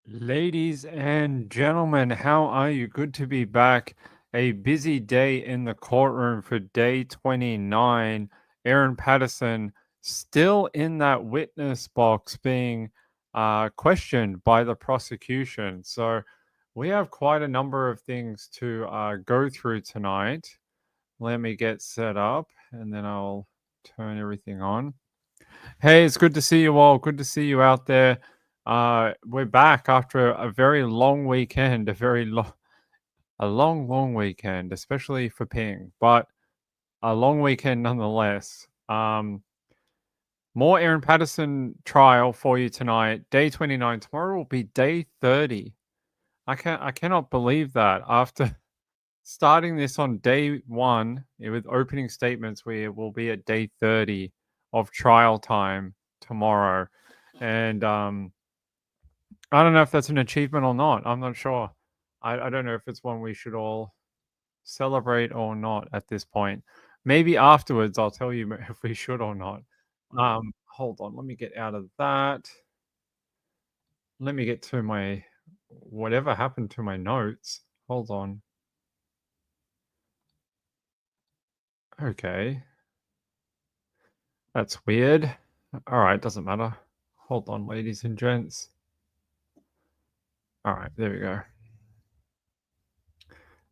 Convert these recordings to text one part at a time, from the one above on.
Ladies and gentlemen, how are you? Good to be back. A busy day in the courtroom for day 29. Erin Patterson still in that witness box being questioned by the prosecution. So we have quite a number of things to go through tonight. Let me get set up and then I'll turn everything on. Hey, it's good to see you all. Good to see you out there. We're back after a very long weekend, a long weekend, especially for Ping, but a long weekend nonetheless. More Erin Patterson trial for you tonight. Day 29. Tomorrow will be day 30. I cannot believe that after starting this on day 1 with opening statements, we will be at day 30 of trial time tomorrow. And I don't know if that's an achievement or not. I'm not sure. I don't know if it's one we should all celebrate or not at this point. Maybe afterwards I'll tell you if we should or not. Hold on. Let me get out of that. Let me get to my whatever happened to my notes. Hold on. Okay. That's weird. All right, doesn't matter. Hold on, ladies and gents. All right, there we go.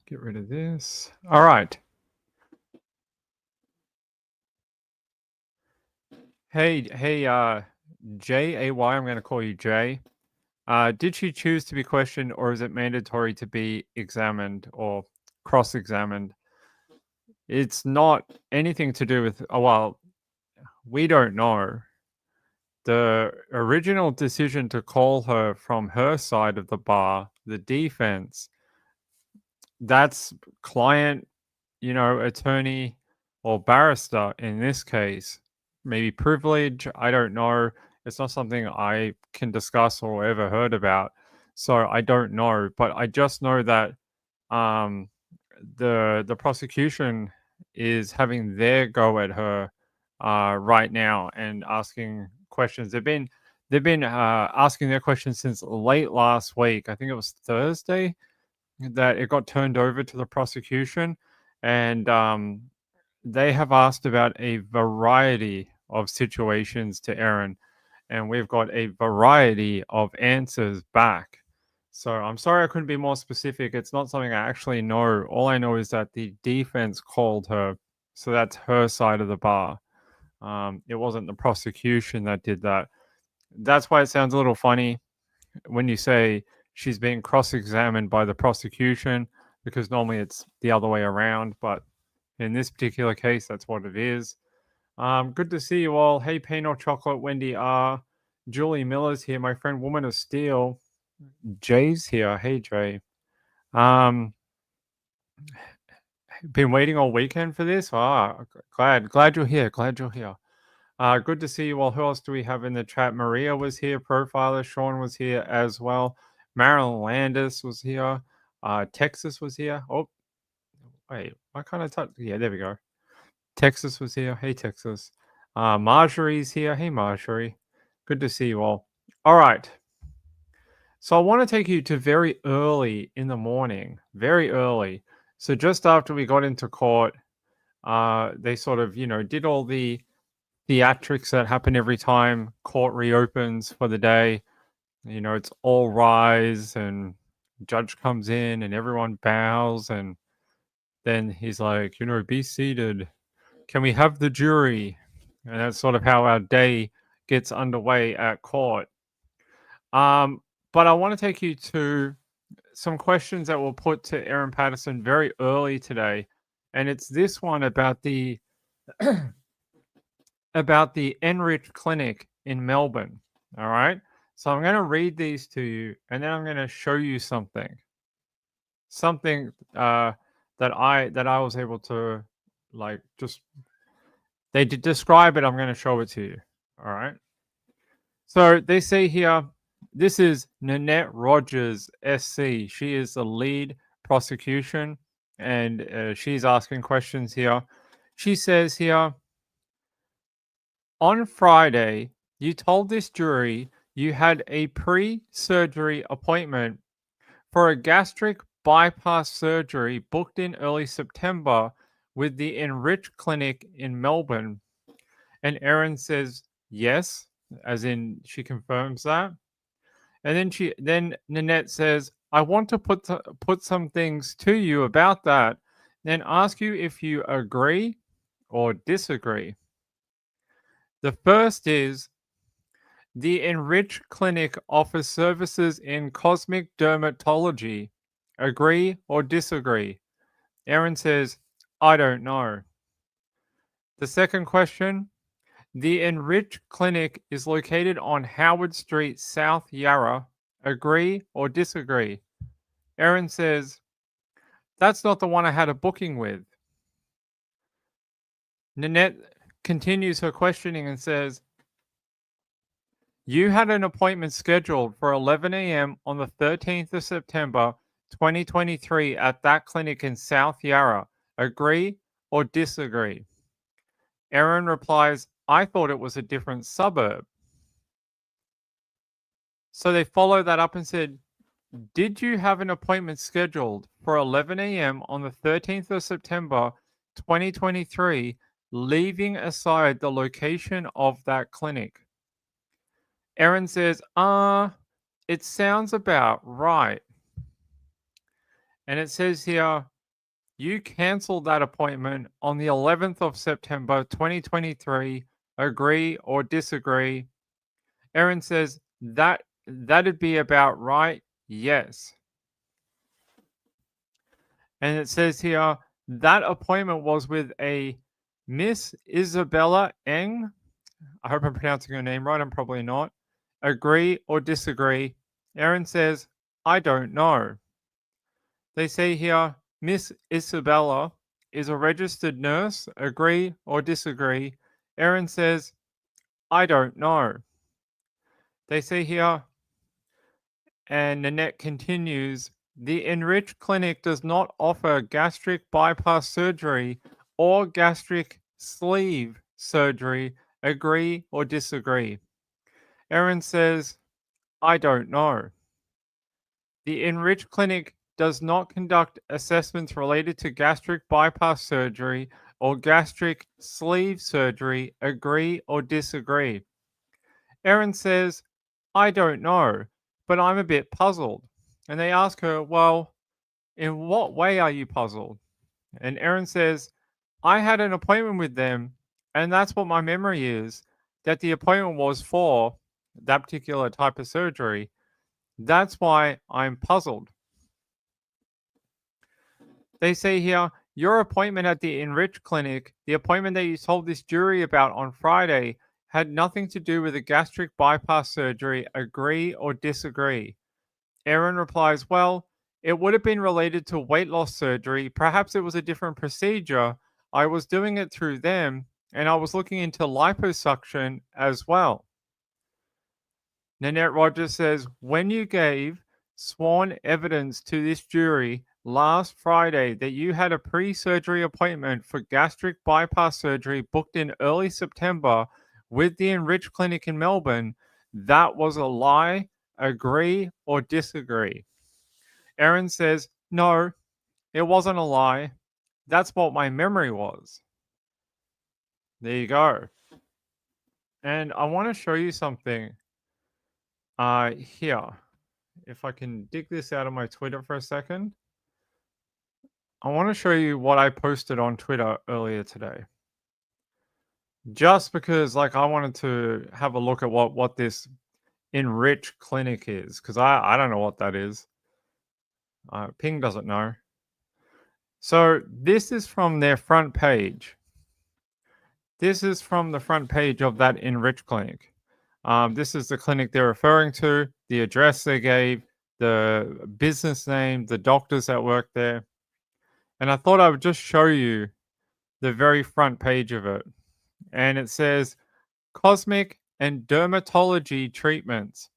Get rid of this. All right. Hey, J-A-Y, I'm going to call you Jay. Did she choose to be questioned or is it mandatory to be examined or cross-examined? It's not anything to do with, well, we don't know. The original decision to call her from her side of the bar, the defense, that's client, attorney or barrister in this case. Maybe privilege, I don't know. It's not something I can discuss or ever heard about. So I don't know, but I just know that um, the prosecution is having their go at her right now and asking questions. They've been asking their questions since late last week. I think it was Thursday that it got turned over to the prosecution, and they have asked about a variety of situations to Erin, and we've got a variety of answers back. So I'm sorry I couldn't be more specific. It's not something I actually know. All I know is that the defense called her, so that's her side of the bar. It wasn't the prosecution that did that. That's why it sounds a little funny when you say she's being cross-examined by the prosecution, because normally it's the other way around, but in this particular case, that's what it is. Good to see you all. Hey, Pain or Chocolate, Wendy R. Julie Miller's here. My friend Woman of Steel. Jay's here. Hey, Jay. Um, been waiting all weekend for this. Glad you're here. Glad you're here. Good to see you all. Who else do we have in the chat? Maria was here. Profiler Sean was here as well. Marilyn Landis was here. Texas was here. Oh, wait. Why can't I touch? Yeah, there we go. Texas was here. Hey, Texas. Marjorie's here. Hey, Marjorie. Good to see you all. All right. So I want to take you to very early in the morning. Very early. So just after we got into court, they sort of, did all the theatrics that happen every time court reopens for the day. It's all rise and judge comes in and everyone bows and then he's like, be seated. Can we have the jury? And that's sort of how our day gets underway at court. But I want to take you to some questions that were put to Erin Patterson very early today. And it's this one about the about the Enrich clinic in Melbourne. All right. So I'm going to read these to you and then I'm going to show you something. Something that I was able to just they did describe it. I'm going to show it to you. All right. So they say here, this is Nanette Rogers, SC. She is the lead prosecution and she's asking questions here. She says here, on Friday, you told this jury you had a pre-surgery appointment for a gastric bypass surgery booked in early September with the Enrich clinic in Melbourne. And Erin says yes, as in she confirms that. And then Nanette says, I want to put some things to you about that, then ask you if you agree or disagree. The first is the Enrich Clinic offers services in cosmic dermatology. Agree or disagree? Erin says, I don't know. The second question, the Enrich Clinic is located on Howard Street, South Yarra. Agree or disagree? Erin says, that's not the one I had a booking with. Nanette continues her questioning and says, you had an appointment scheduled for 11 a.m. on the 13th of September 2023 at that clinic in South Yarra. Agree or disagree? Erin replies, I thought it was a different suburb. So they follow that up and said, did you have an appointment scheduled for 11 a.m. on the 13th of September 2023, leaving aside the location of that clinic? Erin says, it sounds about right. And it says here, you canceled that appointment on the 11th of September 2023. Agree or disagree? Erin says, that'd be about right. Yes. And it says here, that appointment was with a Miss Isabella Eng. I hope I'm pronouncing her name right. I'm probably not. Agree or disagree? Erin says, I don't know. They say here, Miss Isabella is a registered nurse. Agree or disagree? Erin says, I don't know. They say here, and Nanette continues, the Enrich Clinic does not offer gastric bypass surgery or gastric sleeve surgery. Agree or disagree? Erin says, I don't know. The Enrich Clinic does not conduct assessments related to gastric bypass surgery or gastric sleeve surgery. Agree or disagree? Erin says, I don't know, but I'm a bit puzzled. And they ask her, well, in what way are you puzzled? And Erin says, I had an appointment with them, and that's what my memory is, that the appointment was for that particular type of surgery. That's why I'm puzzled. They say here, your appointment at the Enrich Clinic, the appointment that you told this jury about on Friday, had nothing to do with the gastric bypass surgery. Agree or disagree? Erin replies, well, it would have been related to weight loss surgery. Perhaps it was a different procedure. I was doing it through them, and I was looking into liposuction as well. Nanette Rogers says, when you gave sworn evidence to this jury last Friday that you had a pre-surgery appointment for gastric bypass surgery booked in early September with the Enrich Clinic in Melbourne, that was a lie. Agree or disagree? Erin says, no, it wasn't a lie. That's what my memory was. There you go. And I want to show you something here. If I can dig this out of my Twitter for a second. I want to show you what I posted on Twitter earlier today. Just because like I wanted to have a look at what this Enrich Clinic is, because I don't know what that is. Ping doesn't know. So this is from their front page. This is from the front page of that Enrich Clinic. This is the clinic they're referring to, the address they gave, the business name, the doctors that work there. And I thought I would just show you the very front page of it. And it says, cosmic and dermatology treatments.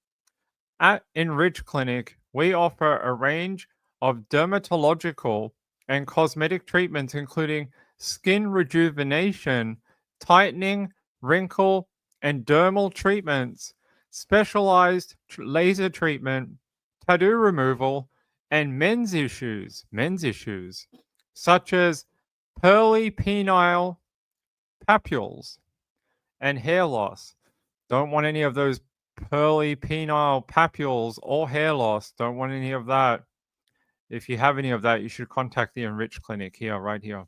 At Enrich Clinic, we offer a range of dermatological and cosmetic treatments, including skin rejuvenation, tightening, wrinkle, and dermal treatments, specialized laser treatment, tattoo removal, and men's issues, such as pearly penile papules and hair loss. Don't want any of those pearly penile papules or hair loss. Don't want any of that. If you have any of that, you should contact the Enrich clinic here, right here.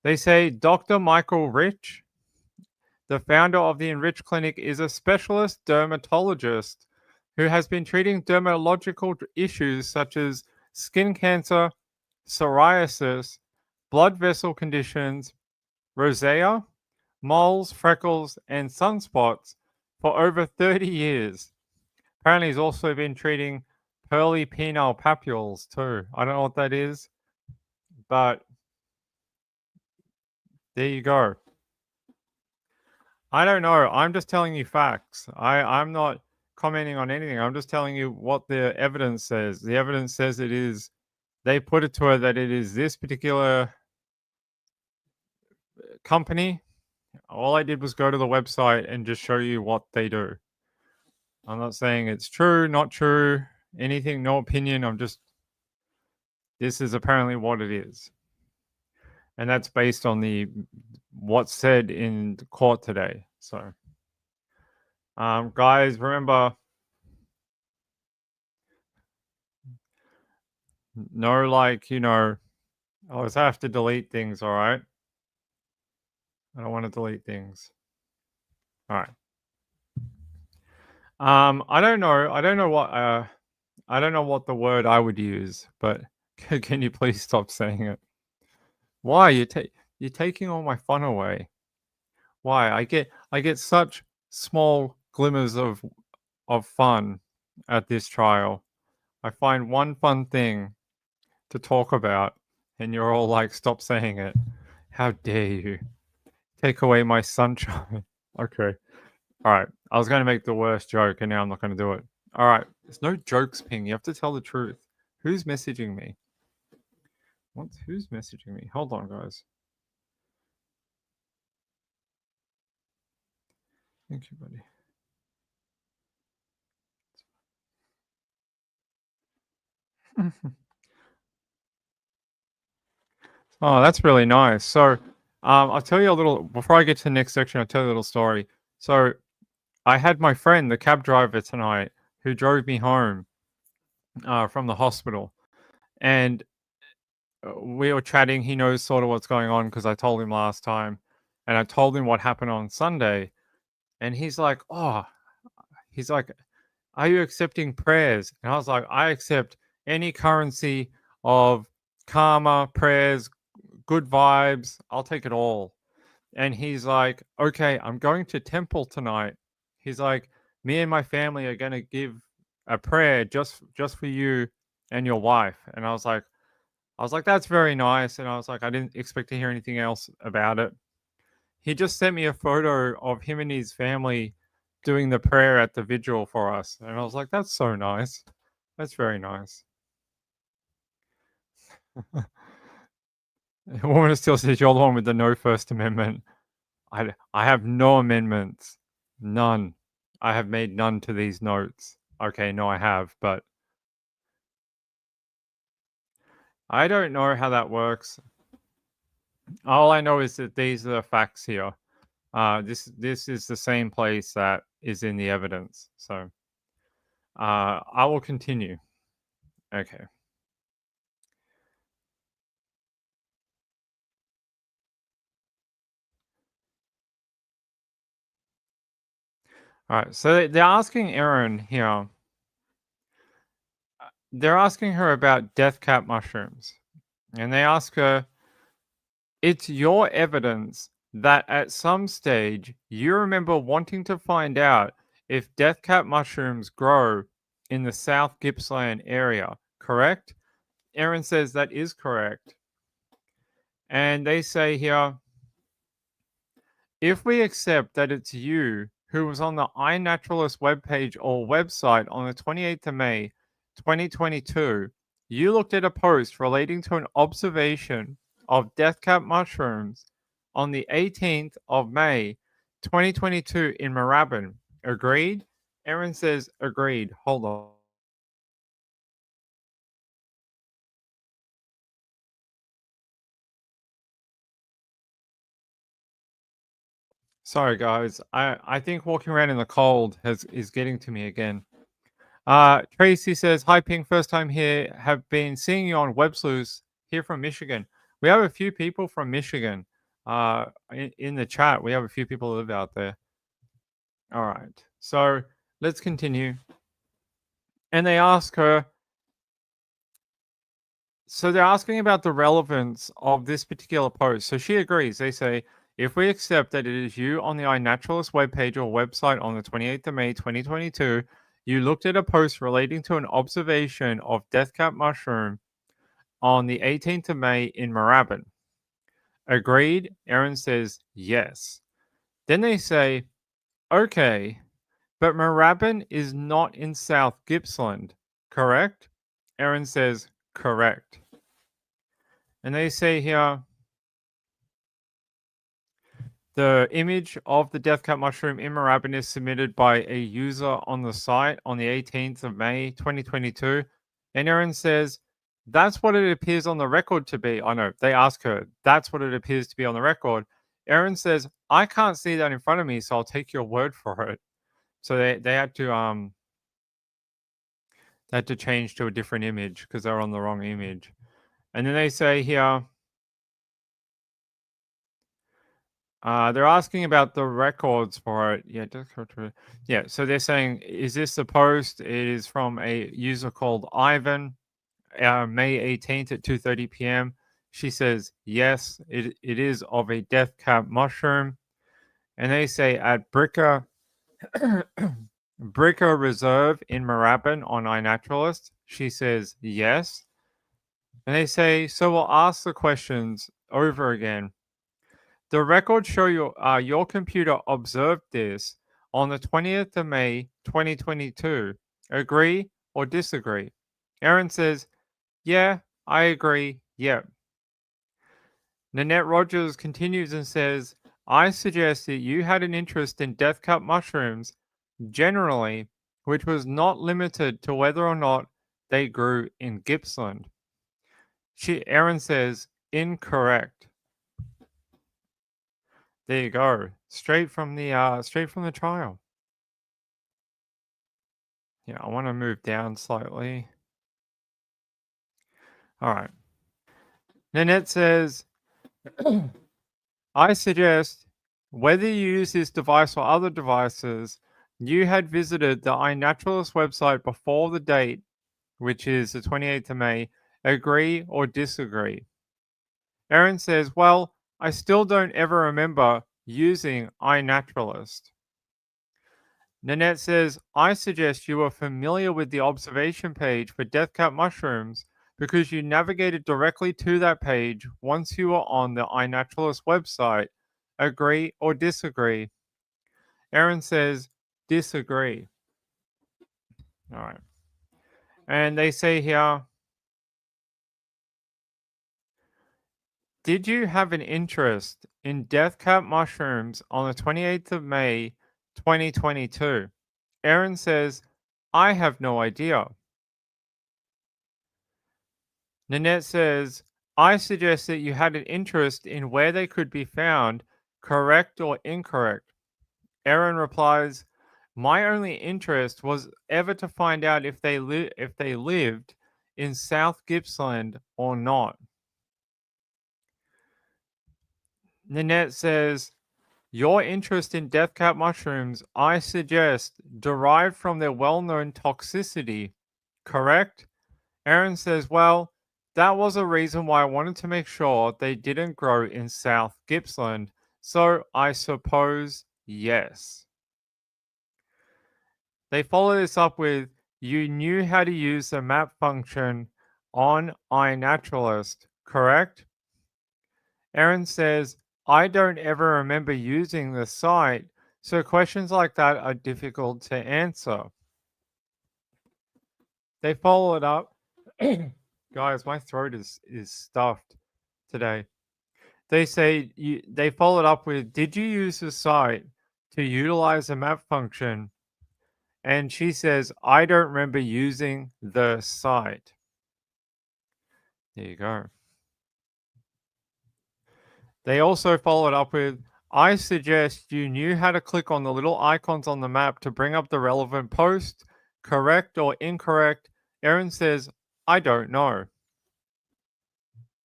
They say Dr. Michael Rich, the founder of the Enrich clinic, is a specialist dermatologist who has been treating dermatological issues such as skin cancer, psoriasis, blood vessel conditions, rosacea, moles, freckles, and sunspots for over 30 years. Apparently, he's also been treating pearly penile papules too. I don't know what that is, but there you go. I don't know. I'm just telling you facts. I'm not commenting on anything. I'm just telling you what the evidence says. The evidence says it is, they put it to her that it is this particular company. All I did was go to the website and just show you what they do. I'm not saying it's true, not true, anything, no opinion. This is apparently what it is. And that's based on what's said in the court today. So, guys, remember, no, like, I always have to delete things, all right? I don't want to delete things. All right. I don't know. I don't know what the word I would use, but can you please stop saying it? Why? You're taking all my fun away. Why? I get such small glimmers of fun at this trial. I find one fun thing to talk about, and you're all like, stop saying it. How dare you? Take away my sunshine. Okay. All right. I was going to make the worst joke, and now I'm not going to do it. All right. There's no jokes, Ping. You have to tell the truth. Who's messaging me? What? Who's messaging me? Hold on, guys. Thank you, buddy. Oh, that's really nice. So, I'll tell you a little, before I get to the next section, I'll tell you a little story. So, I had my friend, the cab driver tonight, who drove me home from the hospital. And we were chatting. He knows sort of what's going on because I told him last time. And I told him what happened on Sunday. And he's like, are you accepting prayers? And I was like, I accept any currency of karma, prayers, good vibes. I'll take it all. And he's like, okay, I'm going to temple tonight. He's like, me and my family are going to give a prayer just for you and your wife. And I was like, that's very nice. And I was like, I didn't expect to hear anything else about it. He just sent me a photo of him and his family doing the prayer at the vigil for us. And I was like, that's so nice. That's very nice. The woman still says, you're the one with the no First Amendment. I have no amendments. None. I have made none to these notes. Okay, no, I have, but I don't know how that works. All I know is that these are the facts here. This is the same place that is in the evidence. So I will continue. Okay. All right. So they're asking Erin here. They're asking her about death cap mushrooms, and they ask her, "It's your evidence that at some stage you remember wanting to find out if death cap mushrooms grow in the South Gippsland area, correct?" Erin says that is correct. And they say here, if we accept that it's you who was on the iNaturalist webpage or website on the 28th of May, 2022, you looked at a post relating to an observation of death cap mushrooms on the 18th of May, 2022 in Moorabbin. Agreed? Erin says, agreed. Hold on. Sorry, guys. I think walking around in the cold is getting to me again. Tracy says, "Hi, Ping. First time here. Have been seeing you on Web Sleuths here from Michigan. We have a few people from Michigan. In the chat, we have a few people who live out there. All right. So let's continue. And they ask her. So they're asking about the relevance of this particular post. So she agrees. They say, if we accept that it is you on the iNaturalist webpage or website on the 28th of May 2022, you looked at a post relating to an observation of death cap mushroom on the 18th of May in Moorabbin. Agreed? Erin says yes. Then they say, okay, but Moorabbin is not in South Gippsland, correct? Erin says correct. And they say here, the image of the death cap mushroom in Moorabbin is submitted by a user on the site on the 18th of May 2022. And Erin says, that's what it appears on the record to be. I know, they ask her, that's what it appears to be on the record. Erin says, I can't see that in front of me, so I'll take your word for it. So they had to change to a different image because they're on the wrong image. And then they say here, they're asking about the records for it. Yeah, yeah. So they're saying, is this a post? It is from a user called Ivan, May 18th at 2:30 p.m. She says, yes, it is of a death cap mushroom. And they say at Bricker Reserve in Moorabbin on iNaturalist. She says, yes. And they say, so we'll ask the questions over again. The records show your computer observed this on the 20th of May 2022. Agree or disagree? Erin says, yeah, I agree. Yep. Nanette Rogers continues and says, I suggest that you had an interest in death cup mushrooms generally, which was not limited to whether or not they grew in Gippsland. Erin says, incorrect. There you go. Straight from the trial. Yeah, I want to move down slightly. All right. Nanette says, I suggest whether you use this device or other devices, you had visited the iNaturalist website before the date, which is the 28th of May. Agree or disagree? Erin says, well, I still don't ever remember using iNaturalist. Nanette says, I suggest you are familiar with the observation page for death cap mushrooms because you navigated directly to that page once you were on the iNaturalist website. Agree or disagree? Erin says, disagree. All right. And they say here, did you have an interest in death cap mushrooms on the 28th of May 2022? Erin says, I have no idea. Nanette says, I suggest that you had an interest in where they could be found, correct or incorrect. Erin replies, my only interest was ever to find out if they lived in South Gippsland or not. Nanette says, your interest in death cap mushrooms, I suggest, derived from their well-known toxicity, correct? Erin says, well, that was a reason why I wanted to make sure they didn't grow in South Gippsland. So I suppose yes. They follow this up with, you knew how to use the map function on iNaturalist, correct? Erin says, I don't ever remember using the site, so questions like that are difficult to answer. They follow it up. Guys, my throat is stuffed today. They say they followed up with, did you use the site to utilize the map function? And she says, I don't remember using the site. There you go. They also followed up with, I suggest you knew how to click on the little icons on the map to bring up the relevant post. Correct or incorrect? Erin says, I don't know.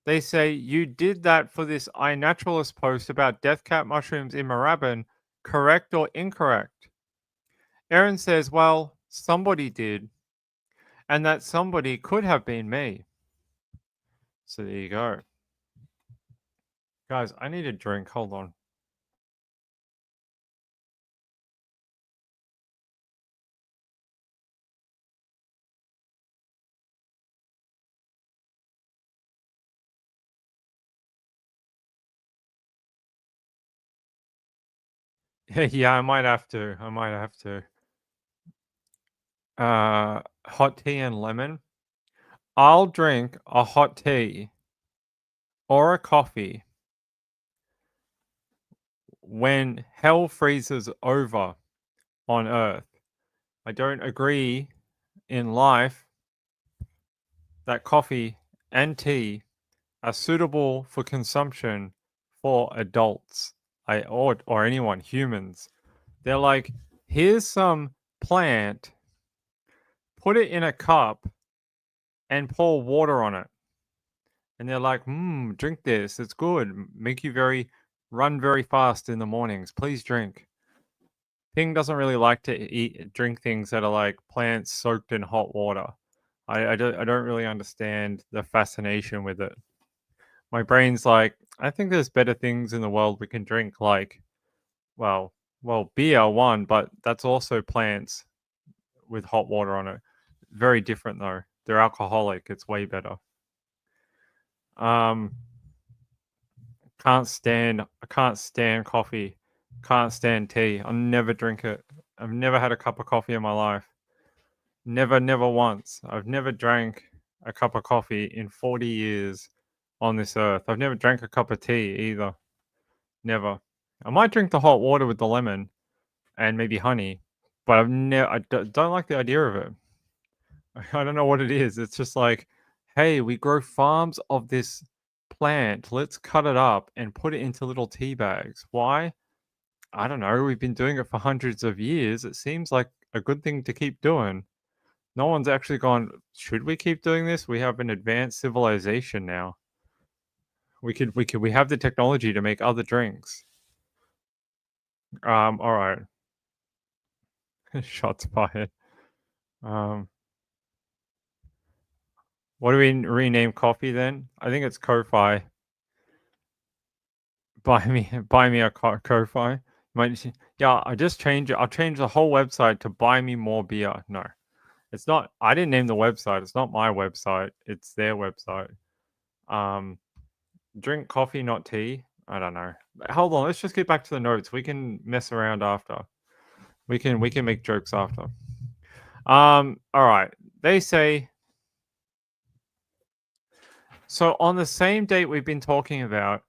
They say, you did that for this iNaturalist post about death cap mushrooms in Moorabbin. Correct or incorrect? Erin says, well, somebody did. And that somebody could have been me. So there you go. Guys, I need a drink. Hold on. Yeah, I might have to. I might have to. Hot tea and lemon. I'll drink a hot tea or a coffee when hell freezes over on Earth. I don't agree in life that coffee and tea are suitable for consumption for adults, or anyone, humans. They're like, here's some plant, put it in a cup, and pour water on it. And they're like, drink this. It's good. Make you run very fast in the mornings. Please drink. Ping doesn't really like to drink things that are like plants soaked in hot water. I don't really understand the fascination with it. My brain's like, I think there's better things in the world we can drink, like, well, beer one, but that's also plants with hot water on it. Very different though. They're alcoholic. It's way better. Um, I can't stand coffee. Can't stand tea. I'll never drink it. I've never had a cup of coffee in my life. Never once. I've never drank a cup of coffee in 40 years on this earth. I've never drank a cup of tea either. Never. I might drink the hot water with the lemon and maybe honey, but don't like the idea of it. I don't know what it is. It's just like, hey, we grow farms of this plant. Let's cut it up and put it into little tea bags. Why? I don't know. We've been doing it for hundreds of years. It seems like a good thing to keep doing. No one's actually gone, should we keep doing this? We have an advanced civilization now. We have the technology to make other drinks. All right. Shots fired. What do we rename coffee then? I think it's Ko-Fi. Buy me a Ko-Fi. Yeah, I'll change the whole website to buy me more beer. No, it's not. I didn't name the website. It's not my website. It's their website. Drink coffee, not tea. I don't know. Hold on. Let's just get back to the notes. We can mess around after. We can make jokes after. All right. They say. So on the same date we've been talking about,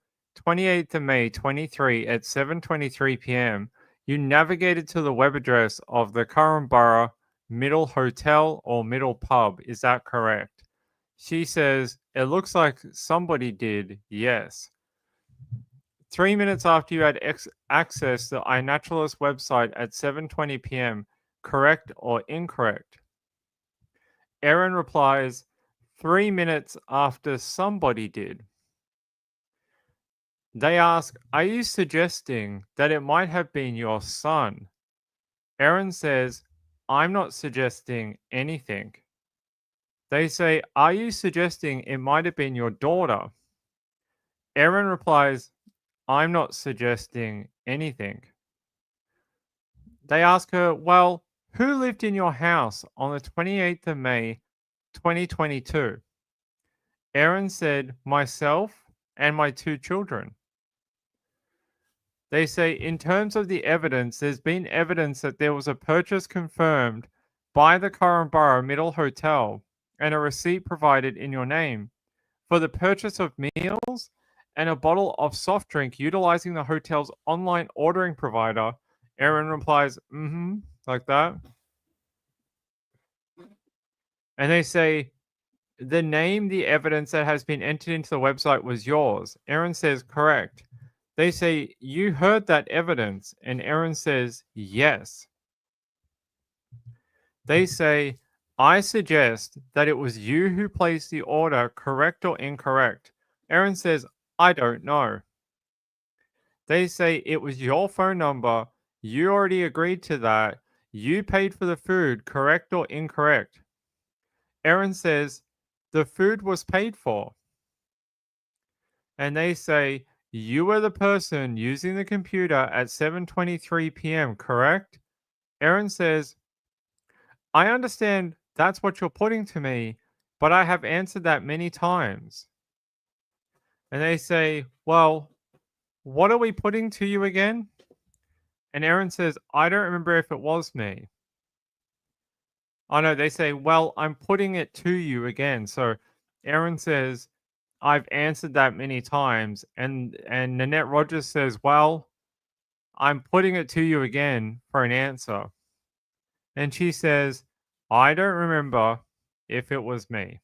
28th of May 23 at 7:23 p.m., you navigated to the web address of the Currumborough Middle Hotel or Middle Pub. Is that correct? She says, it looks like somebody did, yes. 3 minutes after you had access to the iNaturalist website at 7:20 p.m., correct or incorrect? Erin replies, 3 minutes after somebody did. They ask, are you suggesting that it might have been your son? Erin says, I'm not suggesting anything. They say, are you suggesting it might have been your daughter? Erin replies, I'm not suggesting anything. They ask her, well, who lived in your house on the 28th of May, 2022? Erin said, myself and my 2 children. They say, in terms of the evidence, there's been evidence that there was a purchase confirmed by the Currumborough Middle Hotel and a receipt provided in your name for the purchase of meals and a bottle of soft drink utilizing the hotel's online ordering provider. Erin replies, like that. And they say, the name, the evidence that has been entered into the website was yours. Erin says, correct. They say, you heard that evidence. And Erin says, yes. They say, I suggest that it was you who placed the order, correct or incorrect. Erin says, I don't know. They say it was your phone number. You already agreed to that. You paid for the food, correct or incorrect. Erin says, the food was paid for. And they say, you were the person using the computer at 7:23 p.m., correct? Erin says, I understand that's what you're putting to me, but I have answered that many times. And they say, well, what are we putting to you again? And Erin says, I don't remember if it was me. Oh no, they say, well, I'm putting it to you again. So Erin says, I've answered that many times. And Nanette Rogers says, well, I'm putting it to you again for an answer. And she says, I don't remember if it was me.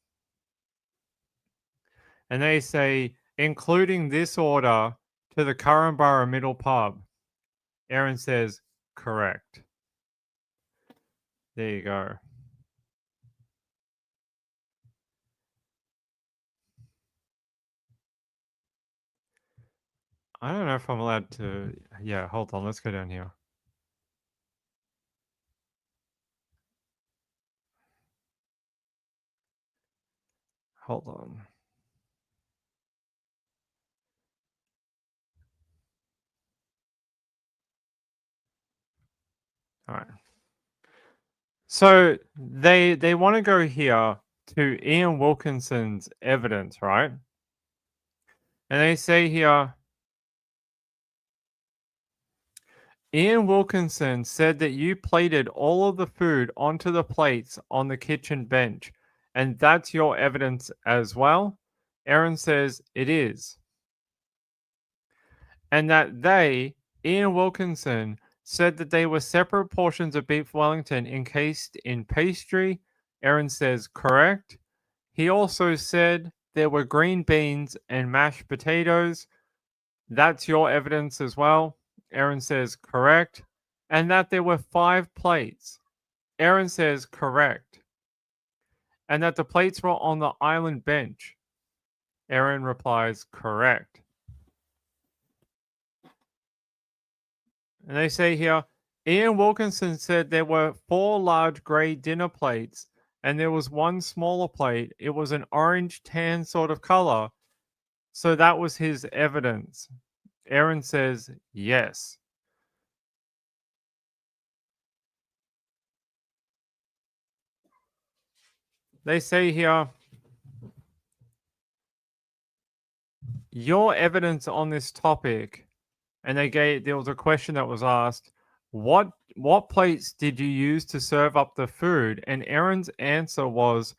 And they say, including this order to the Currumborough Middle Pub. Erin says, correct. There you go. I don't know if I'm allowed to. Yeah, hold on. Let's go down here. Hold on. All right. So they want to go here to Ian Wilkinson's evidence, right? And they say here, Ian Wilkinson said that you plated all of the food onto the plates on the kitchen bench, and that's your evidence as well. Erin says it is. And that they, Ian Wilkinson, said that they were separate portions of beef Wellington encased in pastry. Erin says correct. He also said there were green beans and mashed potatoes. That's your evidence as well. Erin says correct. And that there were 5 plates. Erin says correct. And that the plates were on the island bench. Erin replies correct. And they say here, Ian Wilkinson said there were 4 large grey dinner plates and there was one smaller plate. It was an orange tan sort of color. So that was his evidence. Erin says yes. They say here, your evidence on this topic, and there was a question that was asked, what plates did you use to serve up the food? And Erin's answer was,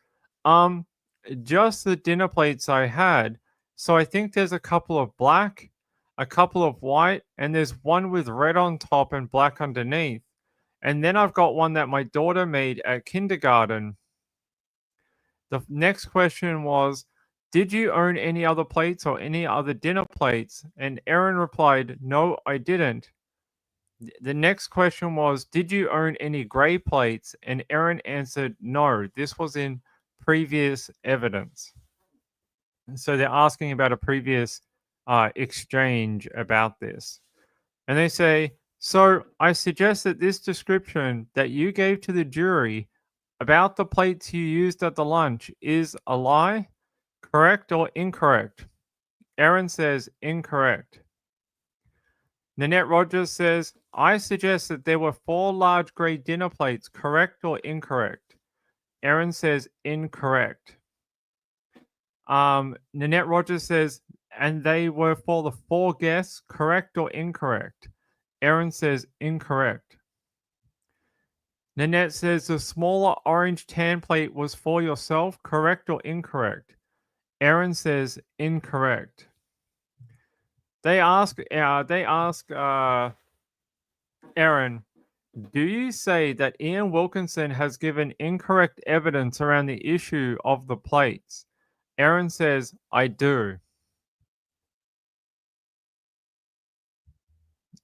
just the dinner plates I had. So I think there's a couple of black, a couple of white, and there's one with red on top and black underneath. And then I've got one that my daughter made at kindergarten. The next question was, did you own any other plates or any other dinner plates? And Erin replied, no, I didn't. The next question was, did you own any gray plates? And Erin answered, no, this was in previous evidence. So they're asking about a previous exchange about this. And they say, so I suggest that this description that you gave to the jury about the plates you used at the lunch is a lie, correct or incorrect? Erin says incorrect. Nanette Rogers says, I suggest that there were 4 large grey dinner plates, correct or incorrect? Erin says incorrect. Nanette Rogers says, and they were for the 4 guests, correct or incorrect? Erin says incorrect. Nanette says the smaller orange tan plate was for yourself, correct or incorrect? Erin says incorrect. They ask Erin, Do you say that Ian Wilkinson has given incorrect evidence around the issue of the plates? Erin says, I do.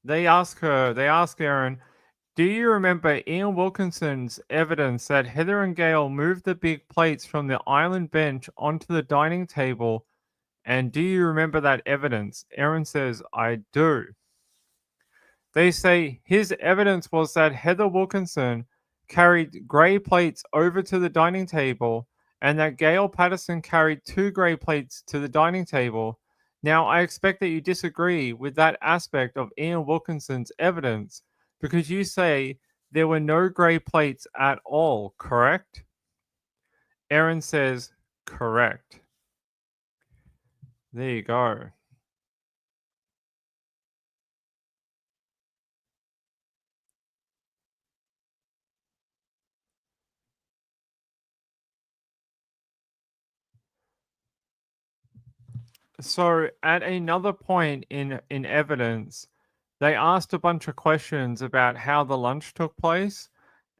They ask Erin, do you remember Ian Wilkinson's evidence that Heather and Gail moved the big plates from the island bench onto the dining table? And do you remember that evidence? Erin says, I do. They say his evidence was that Heather Wilkinson carried grey plates over to the dining table and that Gail Patterson carried two grey plates to the dining table. Now, I expect that you disagree with that aspect of Ian Wilkinson's evidence because you say there were no grey plates at all, correct? Erin says, correct. There you go. So at another point in evidence, they asked a bunch of questions about how the lunch took place,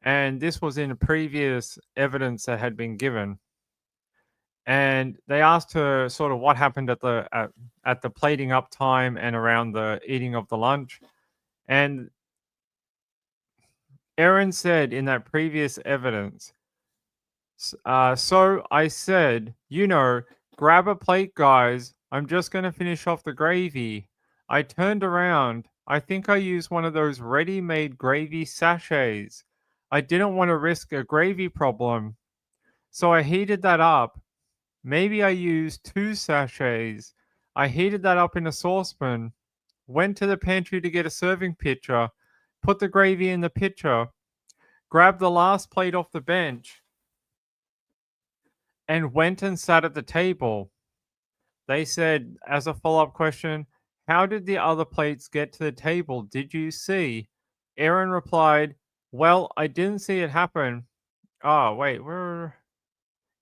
and this was in a previous evidence that had been given. And they asked her sort of what happened at the plating up time and around the eating of the lunch. And Erin said in that previous evidence, so I said, grab a plate, guys. I'm just going to finish off the gravy. I turned around. I think I used one of those ready made gravy sachets. I didn't want to risk a gravy problem. So I heated that up. Maybe I used two sachets. I heated that up in a saucepan. Went to the pantry to get a serving pitcher. Put the gravy in the pitcher. Grabbed the last plate off the bench and went and sat at the table. They said, as a follow up question, how did the other plates get to the table? Did you see? Erin replied, well, I didn't see it happen. Oh, wait, where?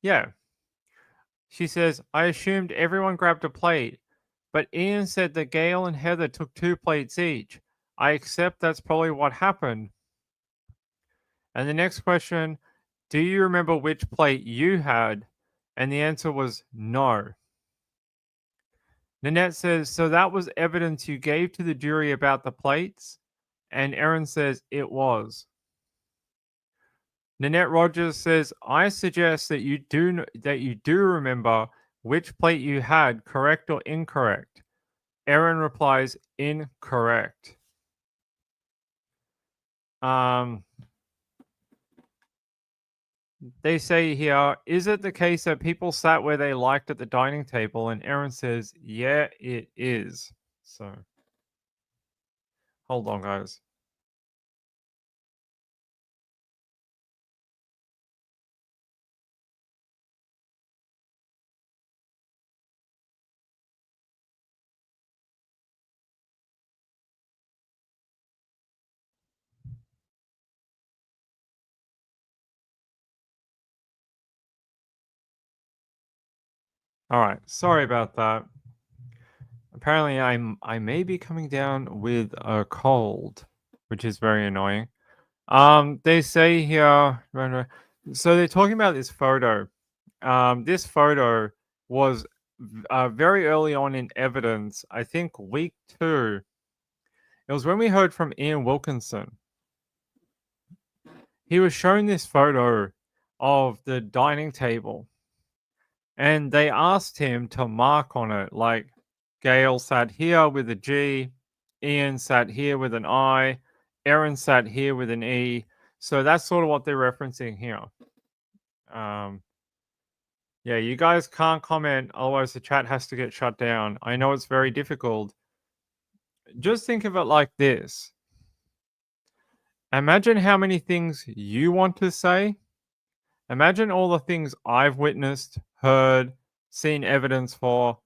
Yeah. She says, I assumed everyone grabbed a plate, but Ian said that Gail and Heather took two plates each. I accept that's probably what happened. And the next question, do you remember which plate you had? And the answer was no. Nanette says, so that was evidence you gave to the jury about the plates? And Erin says, it was. Nanette Rogers says, I suggest that you do remember which plate you had, correct or incorrect. Erin replies, incorrect. Um, they say here, is it the case that people sat where they liked at the dining table? And Erin says, yeah, it is. So, hold on, guys. All right, sorry about that. Apparently, I may be coming down with a cold, which is very annoying. They say here, so they're talking about this photo. This photo was very early on in evidence. I think week 2. It was when we heard from Ian Wilkinson. He was showing this photo of the dining table, and they asked him to mark on it, like Gail sat here with a G, Ian sat here with an I, Erin sat here with an E. So that's sort of what they're referencing here. Yeah, you guys can't comment, otherwise the chat has to get shut down. I know it's very difficult. Just think of it like this. Imagine how many things you want to say. Imagine all the things I've witnessed, heard, seen evidence for,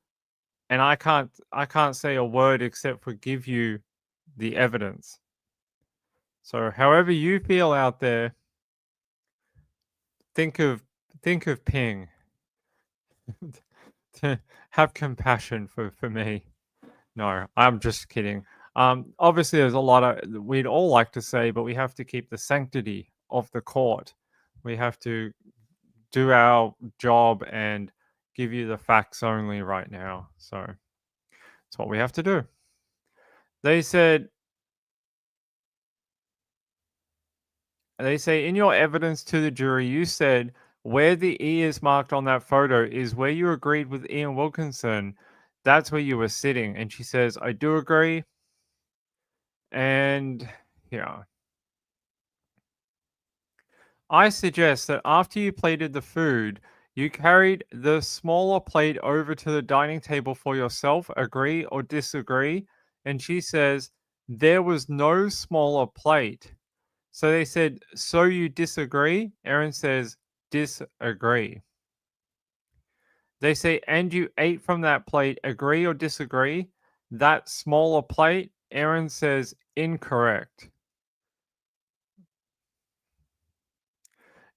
and I can't say a word except for give you the evidence. So however you feel out there, think of Ping. To have compassion for me. No, I'm just kidding. Obviously, there's a lot of we'd all like to say, but we have to keep the sanctity of the court. We have to do our job and give you the facts only right now. So it's what we have to do. They said, they say in your evidence to the jury, you said where the E is marked on that photo is where you agreed with Ian Wilkinson. That's where you were sitting. And she says, I do agree. And yeah, I suggest that after you plated the food, you carried the smaller plate over to the dining table for yourself. Agree or disagree? And she says, there was no smaller plate. So they said, so you disagree? Erin says, disagree. They say, and you ate from that plate. Agree or disagree? That smaller plate? Erin says, incorrect.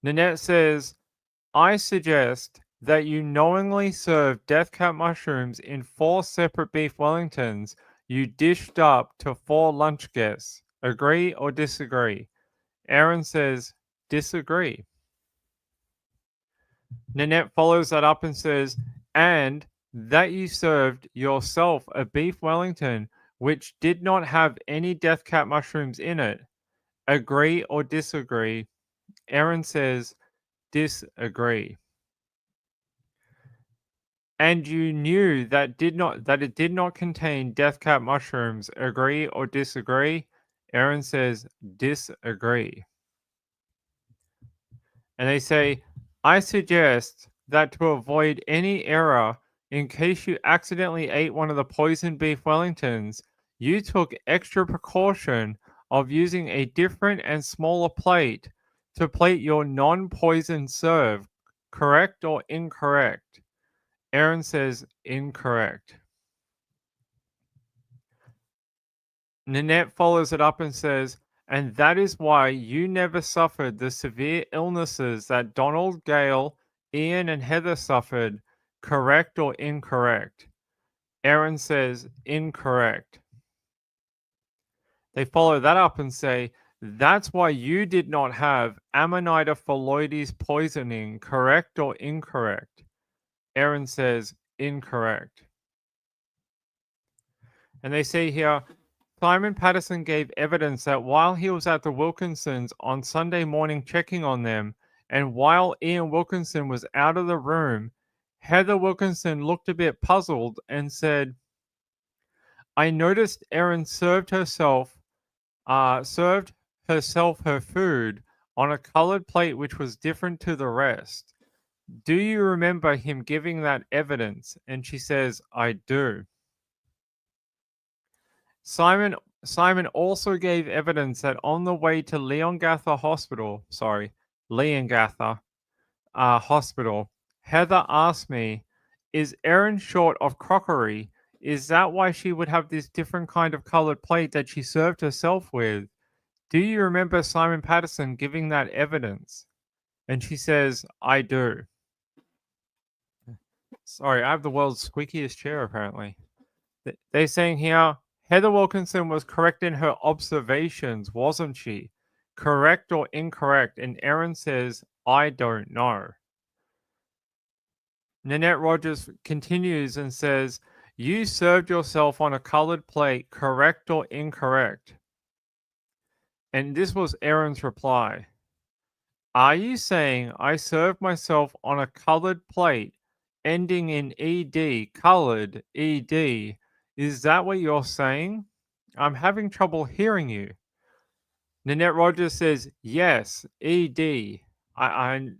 Nanette says, I suggest that you knowingly served death cap mushrooms in 4 separate beef Wellingtons you dished up to 4 lunch guests. Agree or disagree? Erin says, disagree. Nanette follows that up and says, and that you served yourself a beef Wellington which did not have any death cap mushrooms in it. Agree or disagree? Erin says, disagree. And you knew that it did not contain death cap mushrooms. Agree or disagree? Erin says disagree. And they say, I suggest that to avoid any error, in case you accidentally ate one of the poisoned beef Wellingtons, you took extra precaution of using a different and smaller plate to plate your non-poisoned serve. Correct or incorrect? Erin says incorrect. Nanette follows it up and says, and that is why you never suffered the severe illnesses that Donald, Gale, Ian, and Heather suffered. Correct or incorrect? Erin says incorrect. They follow that up and say, that's why you did not have Amanita phalloides poisoning. Correct or incorrect? Erin says incorrect. And they say here, Simon Patterson gave evidence that while he was at the Wilkinsons on Sunday morning checking on them, and while Ian Wilkinson was out of the room, Heather Wilkinson looked a bit puzzled and said, I noticed Erin served herself her food on a colored plate which was different to the rest. Do you remember him giving that evidence? And she says, I do. Simon also gave evidence that on the way to Leongatha Hospital, Heather asked me, is Erin short of crockery? Is that why she would have this different kind of colored plate that she served herself with? Do you remember Simon Patterson giving that evidence? And she says, I do. Sorry, I have the world's squeakiest chair apparently. They're saying here, Heather Wilkinson was correct in her observations, wasn't she? Correct or incorrect? And Erin says, I don't know. Nanette Rogers continues and says, you served yourself on a colored plate, correct or incorrect? And this was Erin's reply. Are you saying I served myself on a colored plate ending in ED, colored, ED? Is that what you're saying? I'm having trouble hearing you. Nanette Rogers says, yes, ED. Erin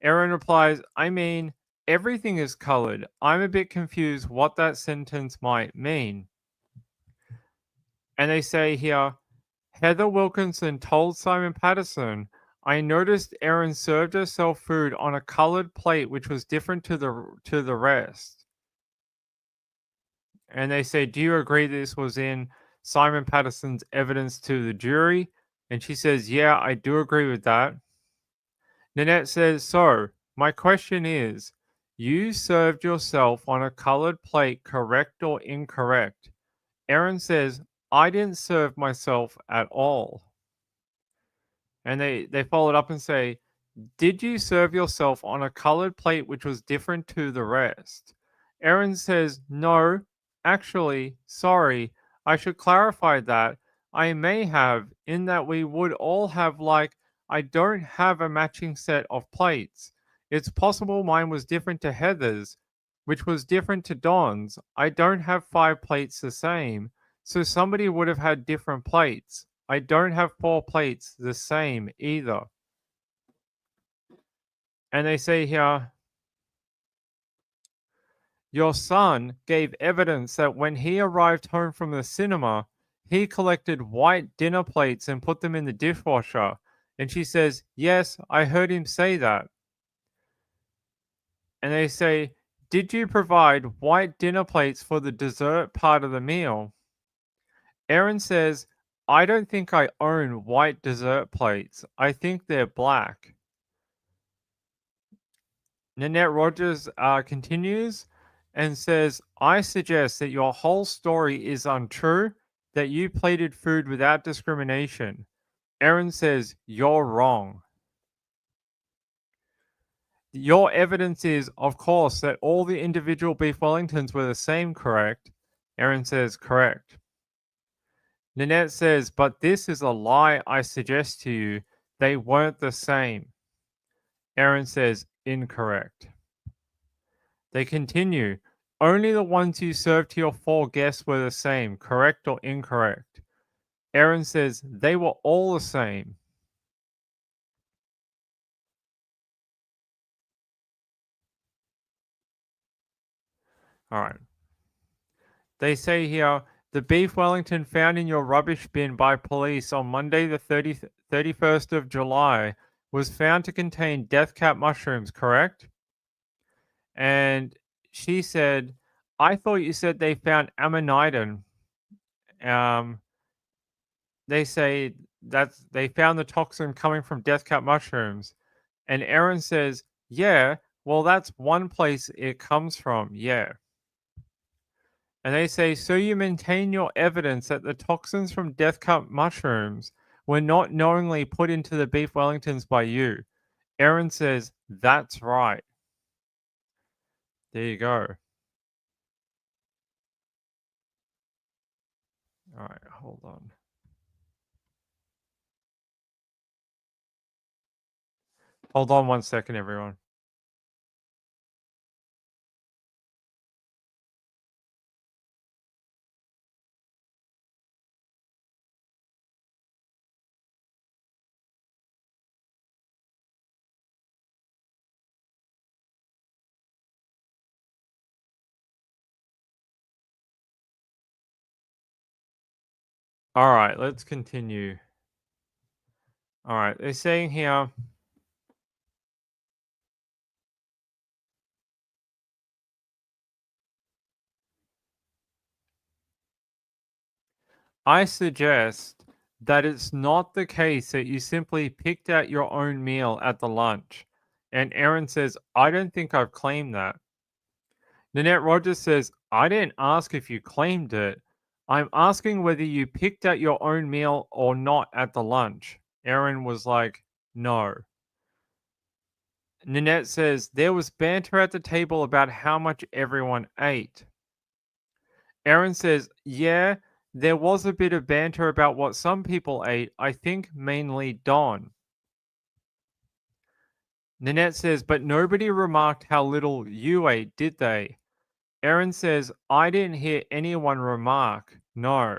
replies, I mean, everything is colored. I'm a bit confused what that sentence might mean. And they say here, Heather Wilkinson told Simon Patterson, I noticed Erin served herself food on a colored plate which was different to the rest. And they say, do you agree this was in Simon Patterson's evidence to the jury? And she says, yeah, I do agree with that. Nanette says, so my question is, you served yourself on a colored plate, correct or incorrect? Erin says, I didn't serve myself at all. And they followed up and say, did you serve yourself on a colored plate which was different to the rest? Erin says, no, actually, sorry. I should clarify that. I may have, in that we would all have, like, I don't have a matching set of plates. It's possible mine was different to Heather's, which was different to Don's. I don't have 5 plates the same, so somebody would have had different plates. I don't have 4 plates the same either. And they say here, your son gave evidence that when he arrived home from the cinema, he collected white dinner plates and put them in the dishwasher. And she says, yes, I heard him say that. And they say, did you provide white dinner plates for the dessert part of the meal? Erin says, I don't think I own white dessert plates. I think they're black. Nanette Rogers continues and says, I suggest that your whole story is untrue, that you plated food without discrimination. Erin says, you're wrong. Your evidence is, of course, that all the individual beef Wellingtons were the same, correct? Erin says, correct. Nanette says, but this is a lie I suggest to you. They weren't the same. Erin says, incorrect. They continue. Only the ones you served to your 4 guests were the same, correct or incorrect? Erin says they were all the same. All right. They say here the beef Wellington found in your rubbish bin by police on Monday, the 31st of July, was found to contain death cap mushrooms, correct? And she said, I thought you said they found ammonidin. Um, they say that they found the toxin coming from death cap mushrooms. And Erin says, yeah, well, that's one place it comes from. Yeah. And they say, so you maintain your evidence that the toxins from death cup mushrooms were not knowingly put into the beef Wellingtons by you. Erin says, that's right. There you go. All right, hold on. Hold on 1 second, everyone. All right, let's continue. All right, they're saying here, I suggest that it's not the case that you simply picked out your own meal at the lunch. And Erin says, I don't think I've claimed that. Nanette Rogers says, I didn't ask if you claimed it. I'm asking whether you picked out your own meal or not at the lunch. Erin was like, no. Nanette says, there was banter at the table about how much everyone ate. Erin says, yeah, there was a bit of banter about what some people ate, I think mainly Don. Nanette says, but nobody remarked how little you ate, did they? Erin says, I didn't hear anyone remark. No.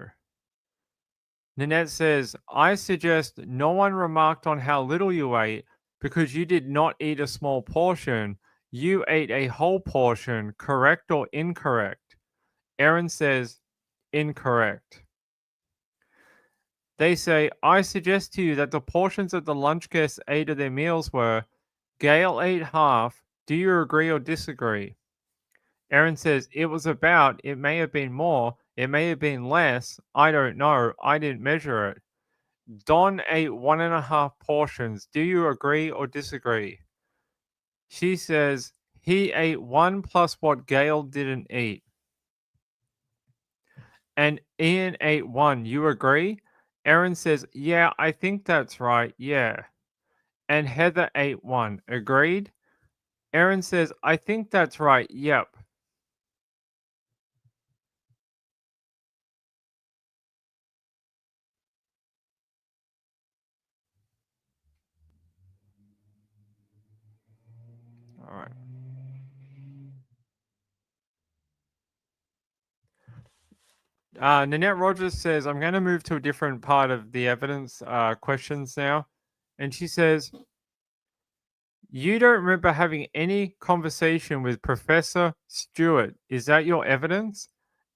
Nanette says, I suggest no one remarked on how little you ate because you did not eat a small portion. You ate a whole portion, correct or incorrect? Erin says, incorrect. They say, I suggest to you that the portions that the lunch guests ate of their meals were Gail ate half. Do you agree or disagree? Erin says, it was about, it may have been more, it may have been less. I don't know. I didn't measure it. Don ate 1.5 portions. Do you agree or disagree? She says, he ate one plus what Gail didn't eat. And Ian ate one. You agree? Erin says, yeah, I think that's right. Yeah. And Heather ate one. Agreed? Erin says, I think that's right. Yep. All right. Nanette Rogers says, I'm going to move to a different part of the evidence questions now. And she says, you don't remember having any conversation with Professor Stewart. Is that your evidence?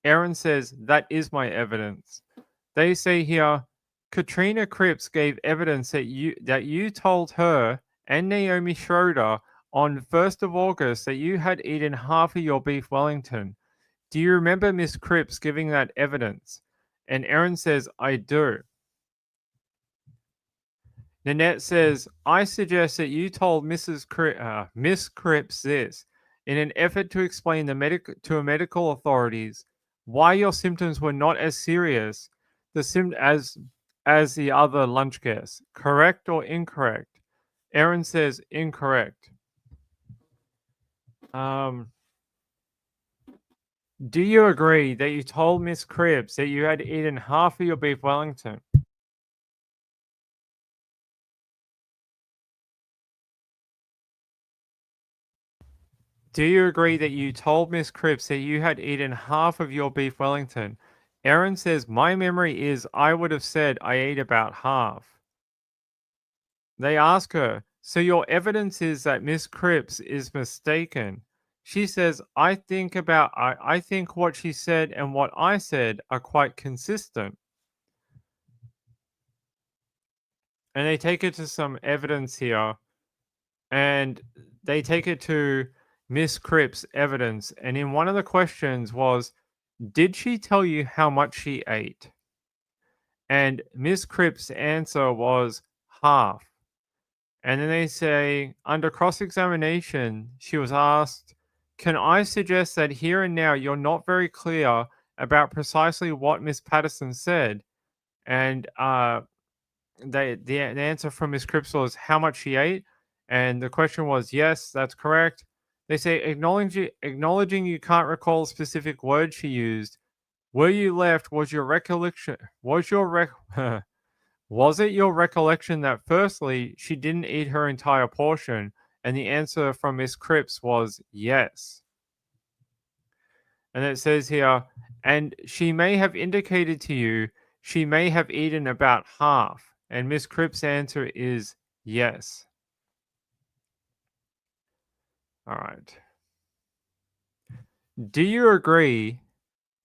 Erin says, that is my evidence. They say here, Katrina Cripps gave evidence that you told her and Naomi Schroeder on 1st of August that you had eaten half of your beef Wellington. Do you remember Miss Cripps giving that evidence? And Erin says, I do. Nanette says, I suggest that you told Miss Cripps this in an effort to explain to medical authorities why your symptoms were not as serious as the other lunch guests. Correct or incorrect? Erin says incorrect. Um, do you agree that you told Miss Cripps that you had eaten half of your beef Wellington? Do you agree that you told Miss Cripps that you had eaten half of your beef Wellington? Erin says, my memory is I would have said I ate about half. They ask her, so your evidence is that Miss Cripps is mistaken. She says, I think what she said and what I said are quite consistent. And they take it to some evidence here, and they take it to Miss Cripps' evidence. And in one of the questions was, did she tell you how much she ate? And Miss Cripps' answer was half. And then they say, under cross examination, she was asked, can I suggest that here and now you're not very clear about precisely what Miss Patterson said? And the answer from Miss Cripps was how much she ate. And the question was, yes, that's correct. They say, acknowledging you can't recall specific words she used, where you left was your recollection was it your recollection that firstly she didn't eat her entire portion? And the answer from Miss Cripps was yes. And it says here, and she may have indicated to you she may have eaten about half. And Miss Cripps' answer is yes. All right. Do you agree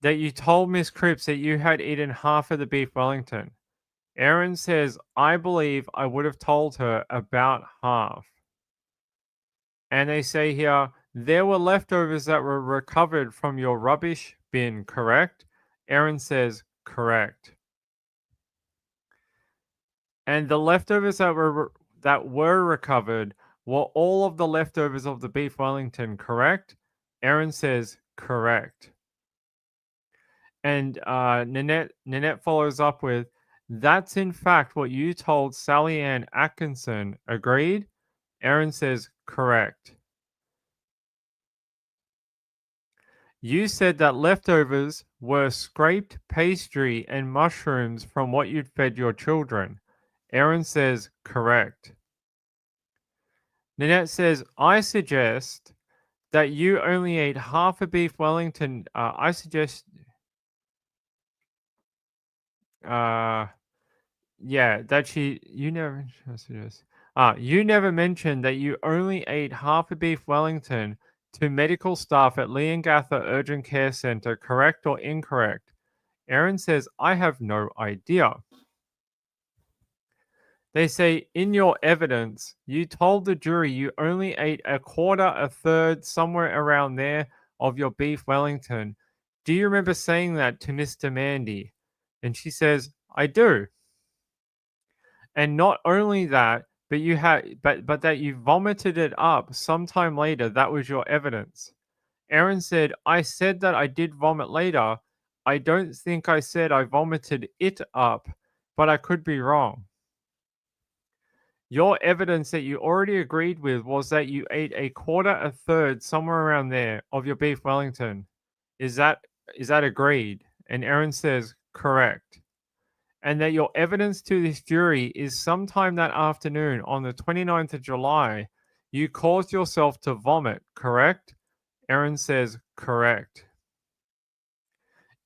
that you told Miss Cripps that you had eaten half of the beef Wellington? Erin says, I believe I would have told her about half. And they say here, there were leftovers that were recovered from your rubbish bin, correct? Erin says, correct. And the leftovers that were recovered were all of the leftovers of the beef Wellington, correct? Erin says, correct. And Nanette follows up with, that's in fact what you told Sally Ann Atkinson. Agreed? Erin says, correct. You said that leftovers were scraped pastry and mushrooms from what you'd fed your children. Erin says, correct. Nanette says, I suggest that you only ate half a beef Wellington. I suggest, uh, yeah, that you never, I suggest, you never mentioned that you only ate half a beef Wellington to medical staff at Leongatha Urgent Care Center, correct or incorrect? Erin says, I have no idea. They say, in your evidence, you told the jury you only ate a quarter, a third, somewhere around there of your beef Wellington. Do you remember saying that to Mr. Mandy? And she says, I do. And not only that, but that you vomited it up sometime later. That was your evidence. Erin said, I said that I did vomit later. I don't think I said I vomited it up, but I could be wrong. Your evidence that you already agreed with was that you ate a quarter, a third, somewhere around there of your beef Wellington. Is that agreed? And Erin says, correct. And that your evidence to this jury is sometime that afternoon on the 29th of July, you caused yourself to vomit, correct? Erin says, correct.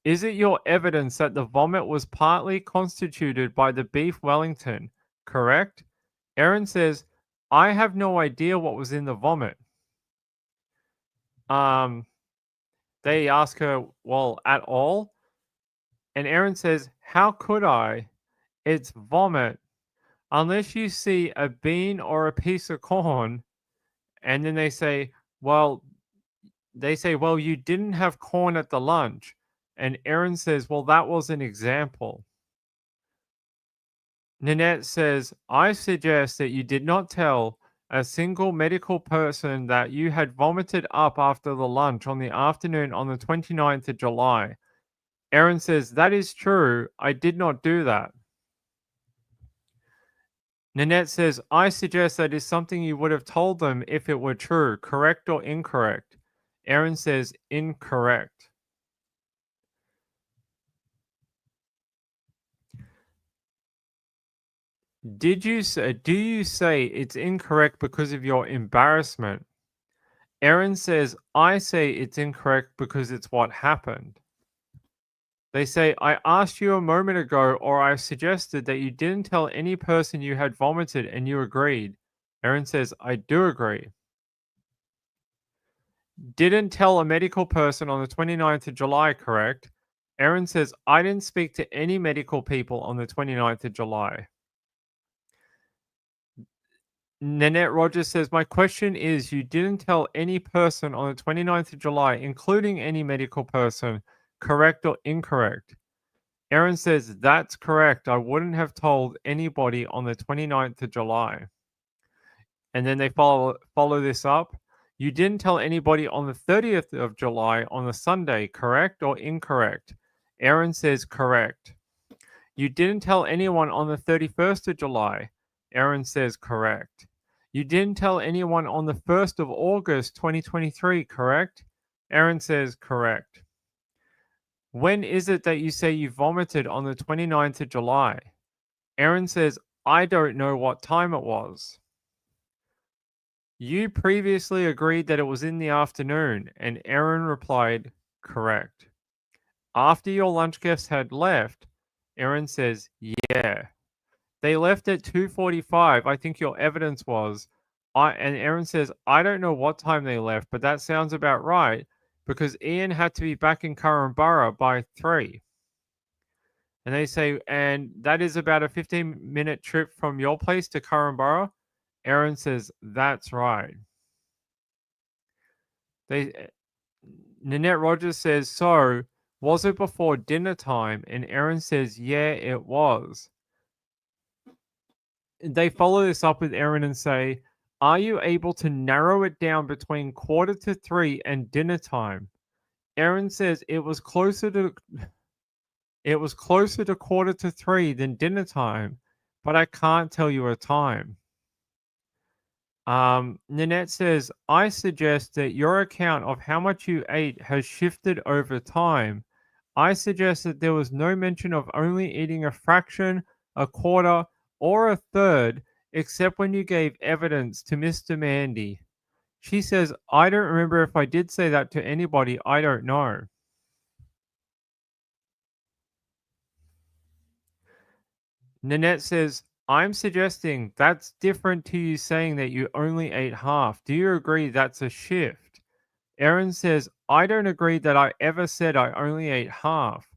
Is it your evidence that the vomit was partly constituted by the beef Wellington, correct? Erin says, I have no idea what was in the vomit. They ask her, well, at all? And Erin says, how could I? It's vomit. Unless you see a bean or a piece of corn. And then they say, well, you didn't have corn at the lunch. And Erin says, well, that was an example. Nanette says, I suggest that you did not tell a single medical person that you had vomited up after the lunch on the afternoon on the 29th of July. Erin says, that is true. I did not do that. Nanette says, I suggest that is something you would have told them if it were true, correct or incorrect. Erin says, incorrect. Do you say it's incorrect because of your embarrassment? Erin says, I say it's incorrect because it's what happened. They say, I asked you a moment ago, or I suggested that you didn't tell any person you had vomited and you agreed. Erin says, I do agree. Didn't tell a medical person on the 29th of July, correct? Erin says, I didn't speak to any medical people on the 29th of July. Nanette Rogers says, my question is, you didn't tell any person on the 29th of July, including any medical person, correct or incorrect? Erin says, that's correct. I wouldn't have told anybody on the 29th of July. And then they follow this up. You didn't tell anybody on the 30th of July on the Sunday, correct or incorrect? Erin says correct. You didn't tell anyone on the 31st of July. Erin says correct. You didn't tell anyone on the 1st of August 2023, correct? Erin says correct. When is it that you say you vomited on the 29th of July? Erin says, I don't know what time it was. You previously agreed that it was in the afternoon, and Erin replied, correct. After your lunch guests had left, Erin says, yeah. They left at 2:45, I think your evidence was. And Erin says, I don't know what time they left, but that sounds about right, because Ian had to be back in Currumborough by 3. And they say, and that is about a 15-minute trip from your place to Currumborough? Erin says, that's right. Nanette Rogers says, so, was it before dinner time? And Erin says, yeah, it was. They follow this up with Erin and say, are you able to narrow it down between 2:45 and dinner time? Erin says it was closer to 2:45 than dinner time, but I can't tell you a time. Nanette says, I suggest that your account of how much you ate has shifted over time. I suggest that there was no mention of only eating a fraction, a quarter, or a third, except when you gave evidence to Mr. Mandy. She says, I don't remember if I did say that to anybody. I don't know. Nanette says, I'm suggesting that's different to you saying that you only ate half. Do you agree that's a shift? Erin says, I don't agree that I ever said I only ate half.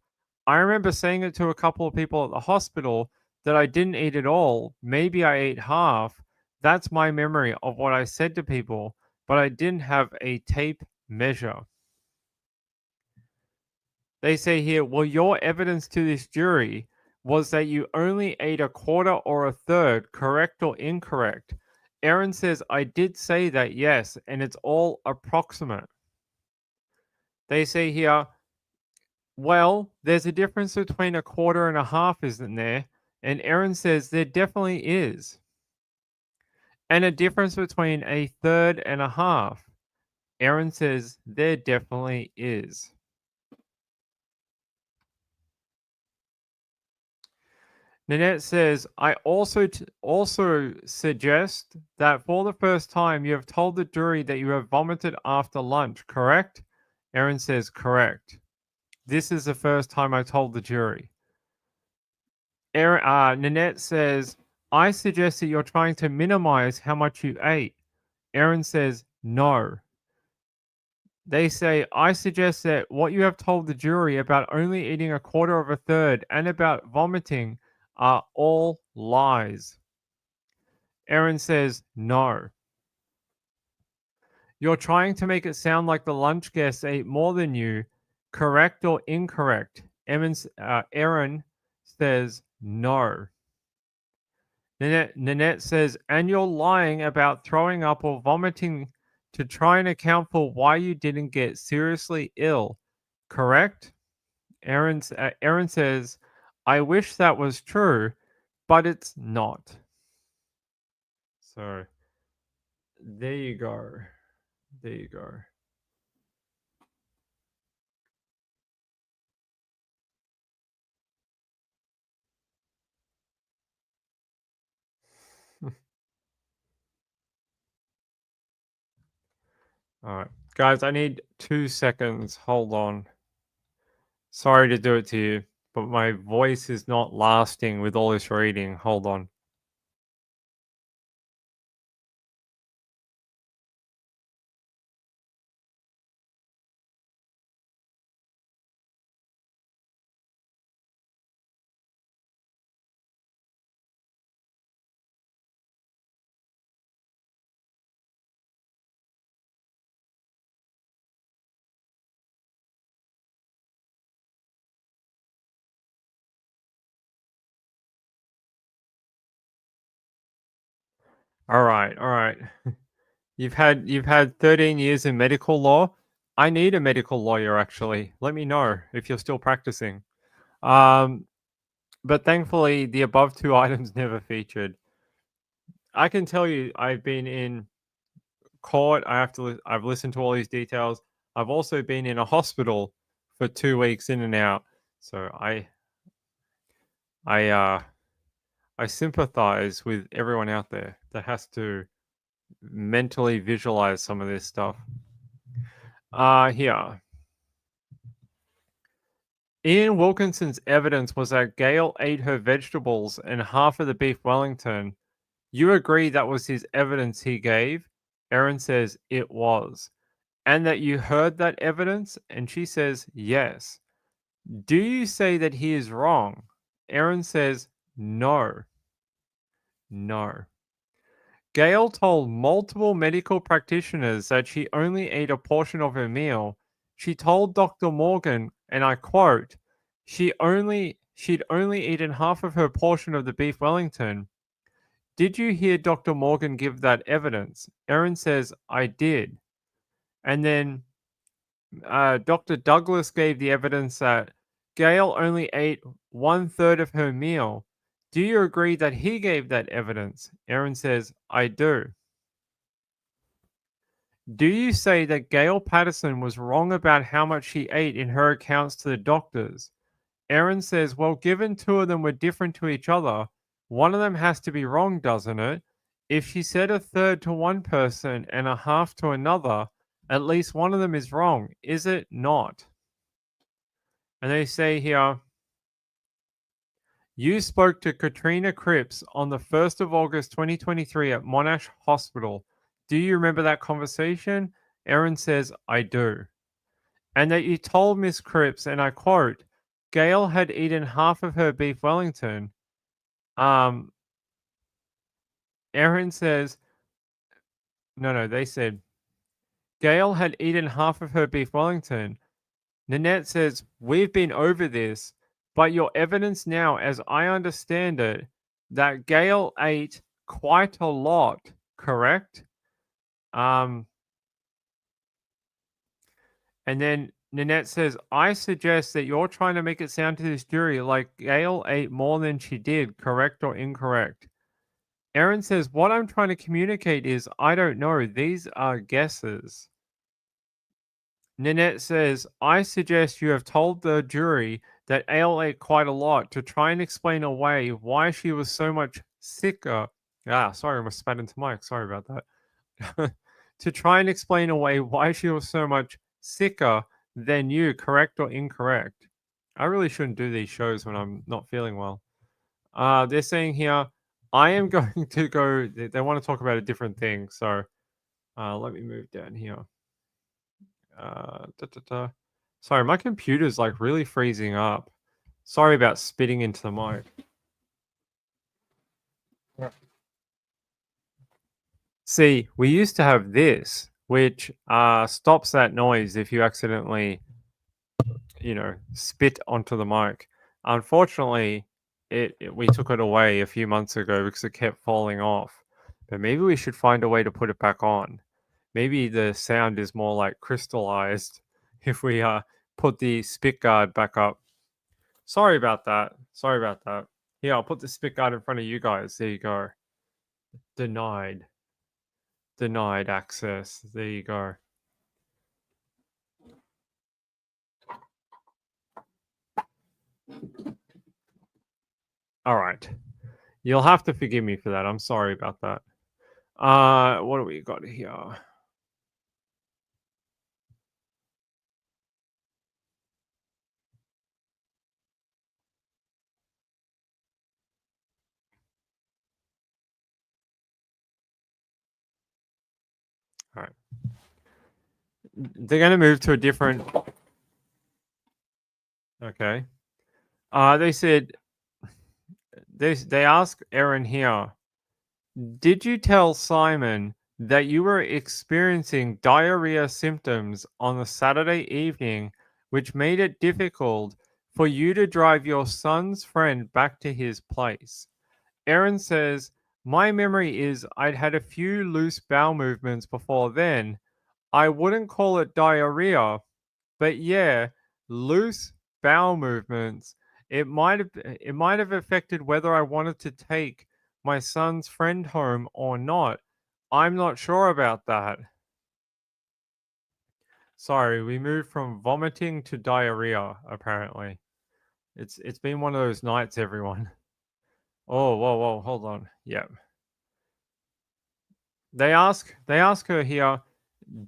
I remember saying it to a couple of people at the hospital that I didn't eat it all. Maybe I ate half. That's my memory of what I said to people, but I didn't have a tape measure. They say here, well, your evidence to this jury was that you only ate a quarter or a third, correct or incorrect? Erin says, I did say that, yes, and it's all approximate. They say here, Well, there's a difference between a quarter and a half, isn't there? And Erin says there definitely is. And a difference between a third and a half. Erin says there definitely is. Nanette says, I also suggest that for the first time you have told the jury that you have vomited after lunch, correct? Erin says, correct. This is the first time I told the jury. Nanette says, I suggest that you're trying to minimize how much you ate. Erin says, no. They say, I suggest that what you have told the jury about only eating a quarter of a third and about vomiting are all lies. Erin says, no. You're trying to make it sound like the lunch guests ate more than you. Correct or incorrect? Erin says, no. Nanette says, and you're lying about throwing up or vomiting to try and account for why you didn't get seriously ill. Correct? Erin says, I wish that was true, but it's not. So there you go. There you go. All right. Guys, I need 2 seconds. Hold on. Sorry to do it to you, but my voice is not lasting with all this reading. Hold on. All right. All right. You've had 13 years in medical law. I need a medical lawyer actually. Let me know if you're still practicing. Um but thankfully the above two items never featured. I can tell you I've been in court. I've listened to all these details. I've also been in a hospital for 2 weeks in and out. So I uh I sympathize with everyone out there that has to mentally visualize some of this stuff. Here. Ian Wilkinson's evidence was that Gail ate her vegetables and half of the beef Wellington. You agree that was his evidence he gave? Erin says it was. And that you heard that evidence? And she says yes. Do you say that he is wrong? Erin says no. No. Gail told multiple medical practitioners that she only ate a portion of her meal. She told Dr. Morgan, and I quote, she'd only eaten half of her portion of the beef Wellington. Did you hear Dr. Morgan give that evidence? Erin says, I did. And then Dr. Douglas gave the evidence that Gail only ate 1/3 of her meal. Do you agree that he gave that evidence? Erin says, I do. Do you say that Gail Patterson was wrong about how much she ate in her accounts to the doctors? Erin says, well, given two of them were different to each other, one of them has to be wrong, doesn't it? If she said a third to one person and a half to another, at least one of them is wrong, is it not? And they say here, you spoke to Katrina Cripps on the 1st of August 2023 at Monash Hospital. Do you remember that conversation? Erin says, I do. And that you told Miss Cripps, and I quote, Gail had eaten half of her beef Wellington. Um, Erin says, no, they said, Gail had eaten half of her beef Wellington. Nanette says, we've been over this, but your evidence now, as I understand it, that Gail ate quite a lot, correct? And then Nanette says, I suggest that you're trying to make it sound to this jury like Gail ate more than she did, correct or incorrect. Erin says, what I'm trying to communicate is I don't know. These are guesses. Nanette says, I suggest you have told the jury that Ale ate quite a lot to try and explain away why she was so much sicker. Sorry, I almost spat into Mike. Sorry about that. To try and explain away why she was so much sicker than you, correct or incorrect. I really shouldn't do these shows when I'm not feeling well. They're saying here, I am going to go. They want to talk about a different thing. So let me move down here. Da, da, da. Sorry, my computer's like really freezing up. Sorry about spitting into the mic. See, we used to have this, which stops that noise if you accidentally, spit onto the mic. Unfortunately, we took it away a few months ago because it kept falling off. But maybe we should find a way to put it back on. Maybe the sound is more like crystallized if we put the spit guard back up. Sorry about that. Sorry about that. Here, I'll put the spit guard in front of you guys. There you go. Denied. Denied access. There you go. All right. You'll have to forgive me for that. I'm sorry about that. What do we got here? All right. They're going to move to a different. Okay. They said they ask Erin here. Did you tell Simon that you were experiencing diarrhea symptoms on the Saturday evening, which made it difficult for you to drive your son's friend back to his place? Erin says, my memory is I'd had a few loose bowel movements before then. I wouldn't call it diarrhea, but yeah, loose bowel movements. It might have affected whether I wanted to take my son's friend home or not. I'm not sure about that. Sorry, we moved from vomiting to diarrhea, apparently. It's been one of those nights, everyone. Oh, whoa, hold on. Yep. They ask her here,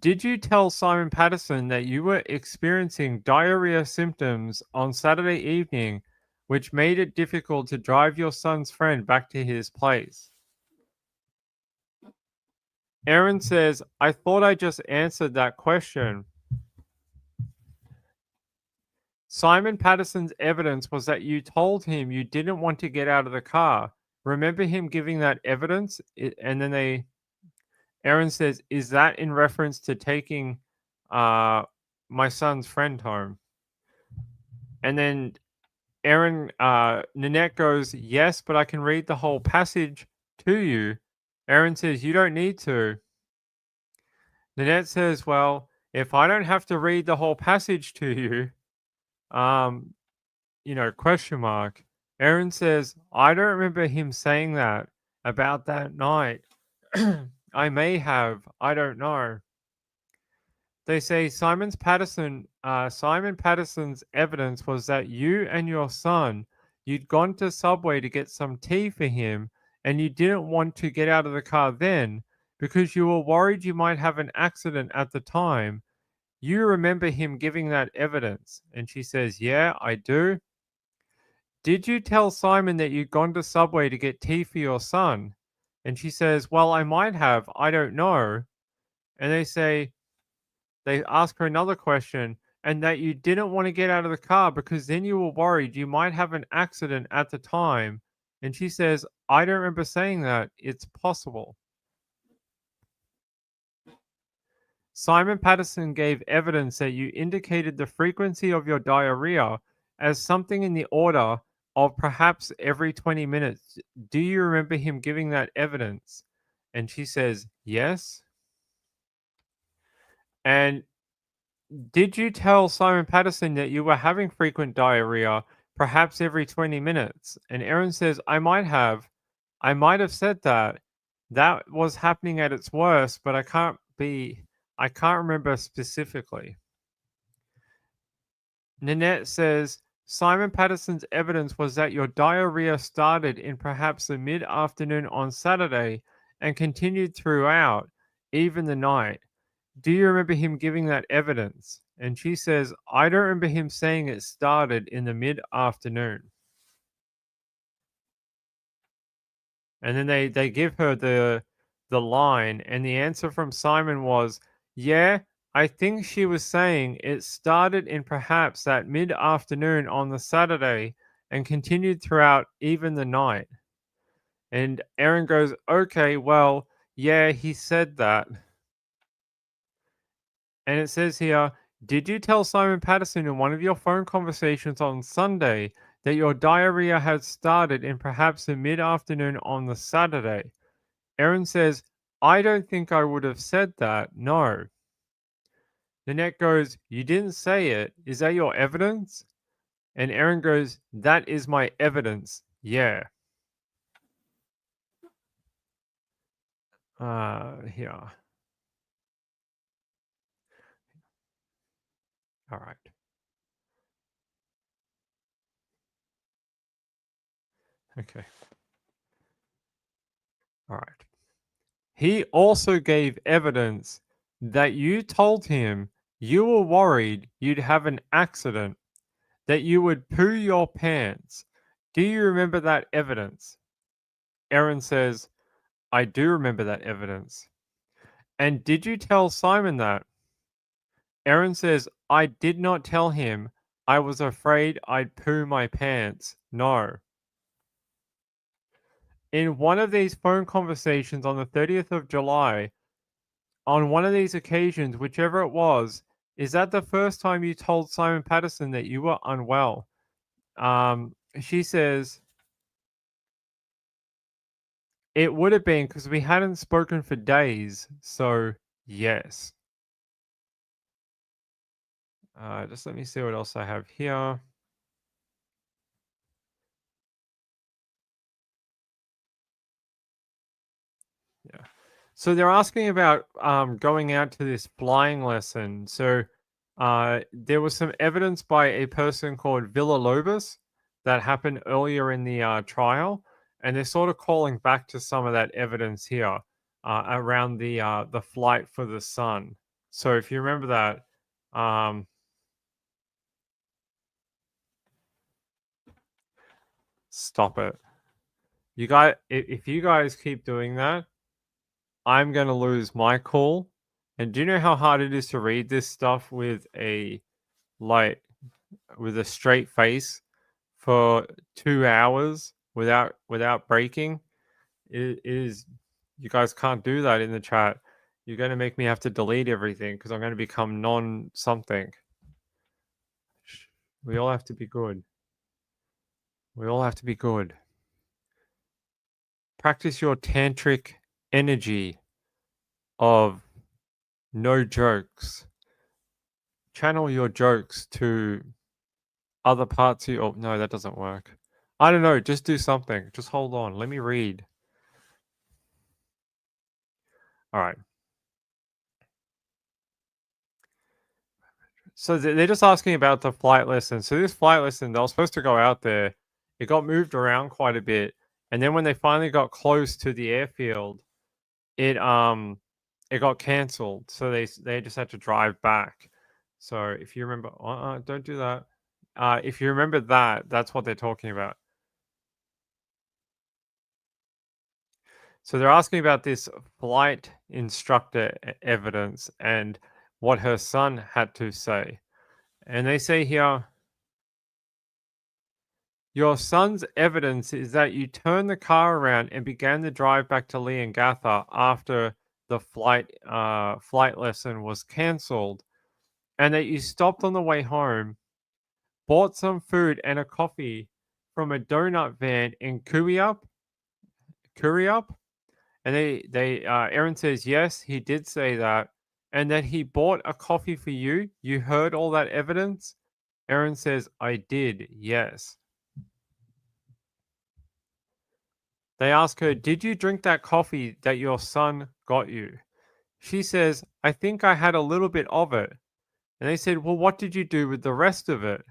did you tell Simon Patterson that you were experiencing diarrhea symptoms on Saturday evening, which made it difficult to drive your son's friend back to his place? Erin says, I thought I just answered that question. Simon Patterson's evidence was that you told him you didn't want to get out of the car. Remember him giving that evidence? And then Erin says, is that in reference to taking my son's friend home? And then Nanette goes, yes, but I can read the whole passage to you. Erin says, you don't need to. Nanette says, well, if I don't have to read the whole passage to you, question mark. Erin says, I don't remember him saying that about that night. I may have. I don't know. They say Simon Patterson's evidence was that you and your son, you'd gone to Subway to get some tea for him, and you didn't want to get out of the car then because you were worried you might have an accident at the time. You remember him giving that evidence. And she says, yeah, I do. Did you tell Simon that you'd gone to Subway to get tea for your son? And she says, well, I might have. I don't know. And they ask her another question, and that you didn't want to get out of the car because then you were worried you might have an accident at the time. And she says, I don't remember saying that. It's possible. Simon Patterson gave evidence that you indicated the frequency of your diarrhea as something in the order of perhaps every 20 minutes. Do you remember him giving that evidence? And she says, yes. And Did you tell Simon Patterson that you were having frequent diarrhea, perhaps every 20 minutes? And Erin says, I might have. I might have said that. That was happening at its worst, but I can't remember specifically. Nanette says, Simon Patterson's evidence was that your diarrhea started in perhaps the mid afternoon on Saturday and continued throughout, even the night. Do you remember him giving that evidence? And she says, I don't remember him saying it started in the mid afternoon. And then they give her the line, and the answer from Simon was, yeah, I think she was saying it started in perhaps that mid afternoon on the Saturday and continued throughout even the night. And Erin goes, okay, well, yeah, he said that. And it says here, did you tell Simon Patterson in one of your phone conversations on Sunday that your diarrhea had started in perhaps the mid afternoon on the Saturday? Erin says, I don't think I would have said that. No. Nanette goes, you didn't say it. Is that your evidence? And Erin goes, that is my evidence. Yeah. Here. All right. Okay. All right. He also gave evidence that you told him you were worried you'd have an accident, that you would poo your pants. Do you remember that evidence? Erin says, I do remember that evidence. And did you tell Simon that? Erin says, I did not tell him. I was afraid I'd poo my pants. No. In one of these phone conversations on the 30th of July, on one of these occasions, whichever it was, is that the first time you told Simon Patterson that you were unwell? She says, it would have been because we hadn't spoken for days. So, yes. Just let me see what else I have here. Yeah. So they're asking about going out to this flying lesson. So there was some evidence by a person called Villalobos that happened earlier in the trial, and they're sort of calling back to some of that evidence here around the flight for the sun. So if you remember that, stop it. You guys, if you guys keep doing that, I'm gonna lose my cool. And do you know how hard it is to read this stuff with like with a straight face for 2 hours without breaking? It is you guys can't do that in the chat. You're gonna make me have to delete everything because I'm gonna become non something. We all have to be good. We all have to be good. Practice your tantric energy of no jokes. Channel your jokes to other parts of you. Oh, no, that doesn't work. I don't know. Just do something. Just hold on. Let me read. All right. So they're just asking about the flight lesson. So this flight lesson, they were supposed to go out there. It got moved around quite a bit, and then when they finally got close to the airfield, it got cancelled. So they just had to drive back. So if you remember, don't do that. If you remember that, that's what they're talking about. So they're asking about this flight instructor evidence and what her son had to say. And they say here, your son's evidence is that you turned the car around and began the drive back to Leongatha after the flight lesson was cancelled, and that you stopped on the way home, bought some food and a coffee from a donut van in Kuriup. And Erin says, yes, he did say that. and that he bought a coffee for you? You heard all that evidence?" Erin says, "I did, yes." They ask her, "Did you drink that coffee that your son got you?" She says, "I think I had a little bit of it." And they said, "Well, what did you do with the rest of it?"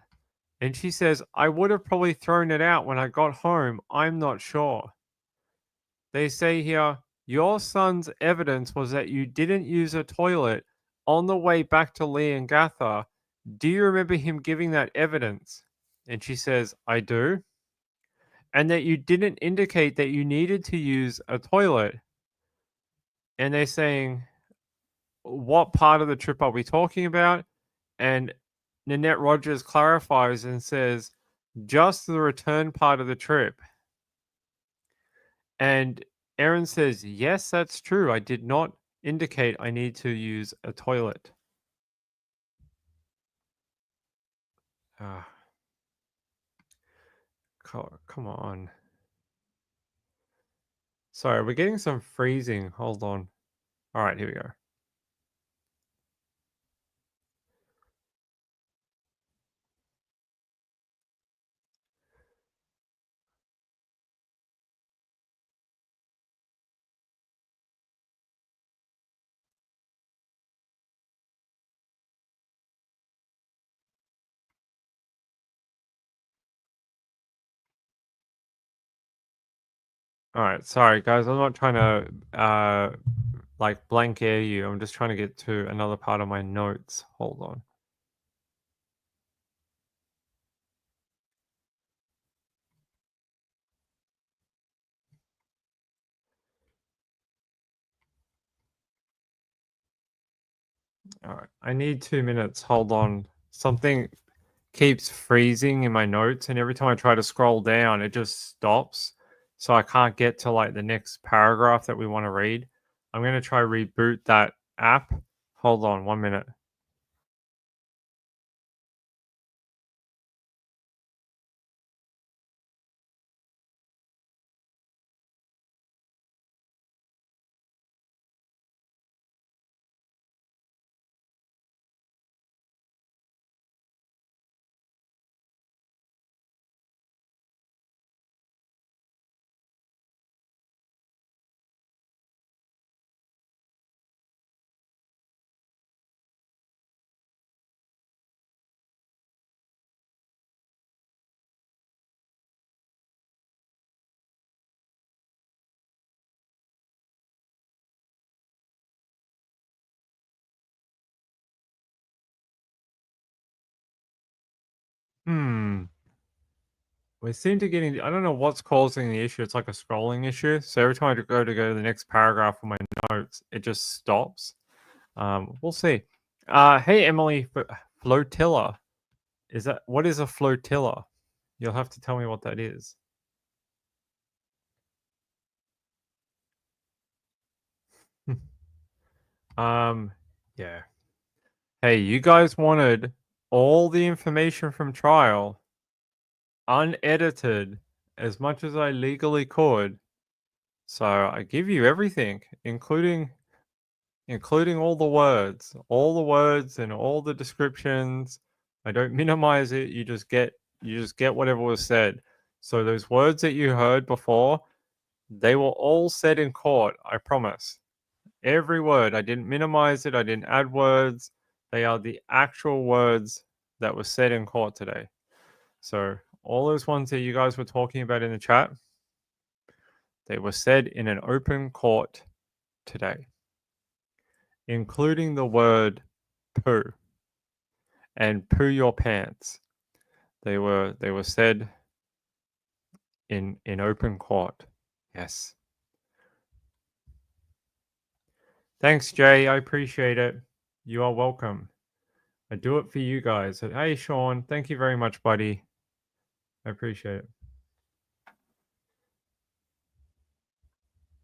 And she says, "I would have probably thrown it out when I got home. I'm not sure." They say here, "Your son's evidence was that you didn't use a toilet on the way back to Lee and Gatha. Do you remember him giving that evidence?" And she says, "I do." "And that you didn't indicate that you needed to use a toilet." And they're saying, "What part of the trip are we talking about?" And Nanette Rogers clarifies and says, "Just the return part of the trip." And Erin says, "Yes, that's true. I did not indicate I need to use a toilet." Ah, come on. Sorry, we're getting some freezing. Hold on. All right, here we go. All right, sorry guys. I'm not trying to like blank air you. I'm just trying to get to another part of my notes. Hold on. All right. I need 2 minutes. Hold on. Something keeps freezing in my notes, and every time I try to scroll down, it just stops. So I can't get to like the next paragraph that we want to read. I'm going to try reboot that app. Hold on 1 minute. Hmm. We seem to getting. I don't know what's causing the issue. It's like a scrolling issue. So every time I go to the next paragraph of my notes, it just stops. We'll see. Hey Emily, flotilla. Is that what is a flotilla? You'll have to tell me what that is. um, yeah. Hey, you guys wanted all the information from trial, unedited, as much as I legally could. So I give you everything, including all the words and all the descriptions. I don't minimize it. You just get whatever was said. So those words that you heard before, they were all said in court, I promise. Every word. I didn't minimize it. I didn't add words. They are the actual words that were said in court today. So all those ones that you guys were talking about in the chat, they were said in an open court today, including the word poo and poo your pants. They were said in open court. Yes. Thanks, Jay. I appreciate it. You are welcome. I do it for you guys. Hey, Sean. Thank you very much, buddy. I appreciate it.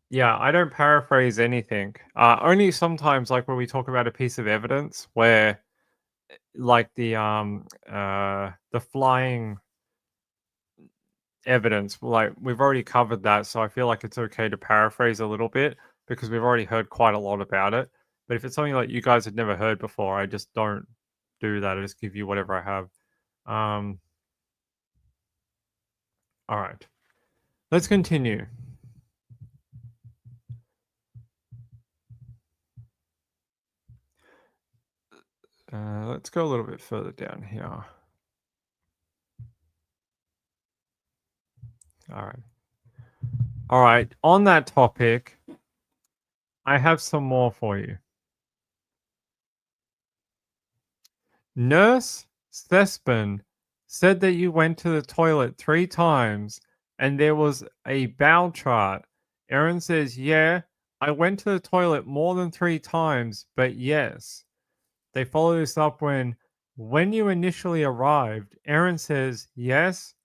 Yeah, I don't paraphrase anything. Only sometimes, like when we talk about a piece of evidence, where like the flying evidence, like we've already covered that, so I feel like it's okay to paraphrase a little bit because we've already heard quite a lot about it. But if it's something like you guys had never heard before, I just don't do that. I just give you whatever I have. Um, all right. Let's continue. Let's go a little bit further down here. All right. All right. On that topic, I have some more for you. Nurse Thespin said that you went to the toilet 3 times and there was a bowel chart. Erin says, yeah, I went to the toilet more than 3 times, but yes. They follow this up when you initially arrived, Erin says, yes.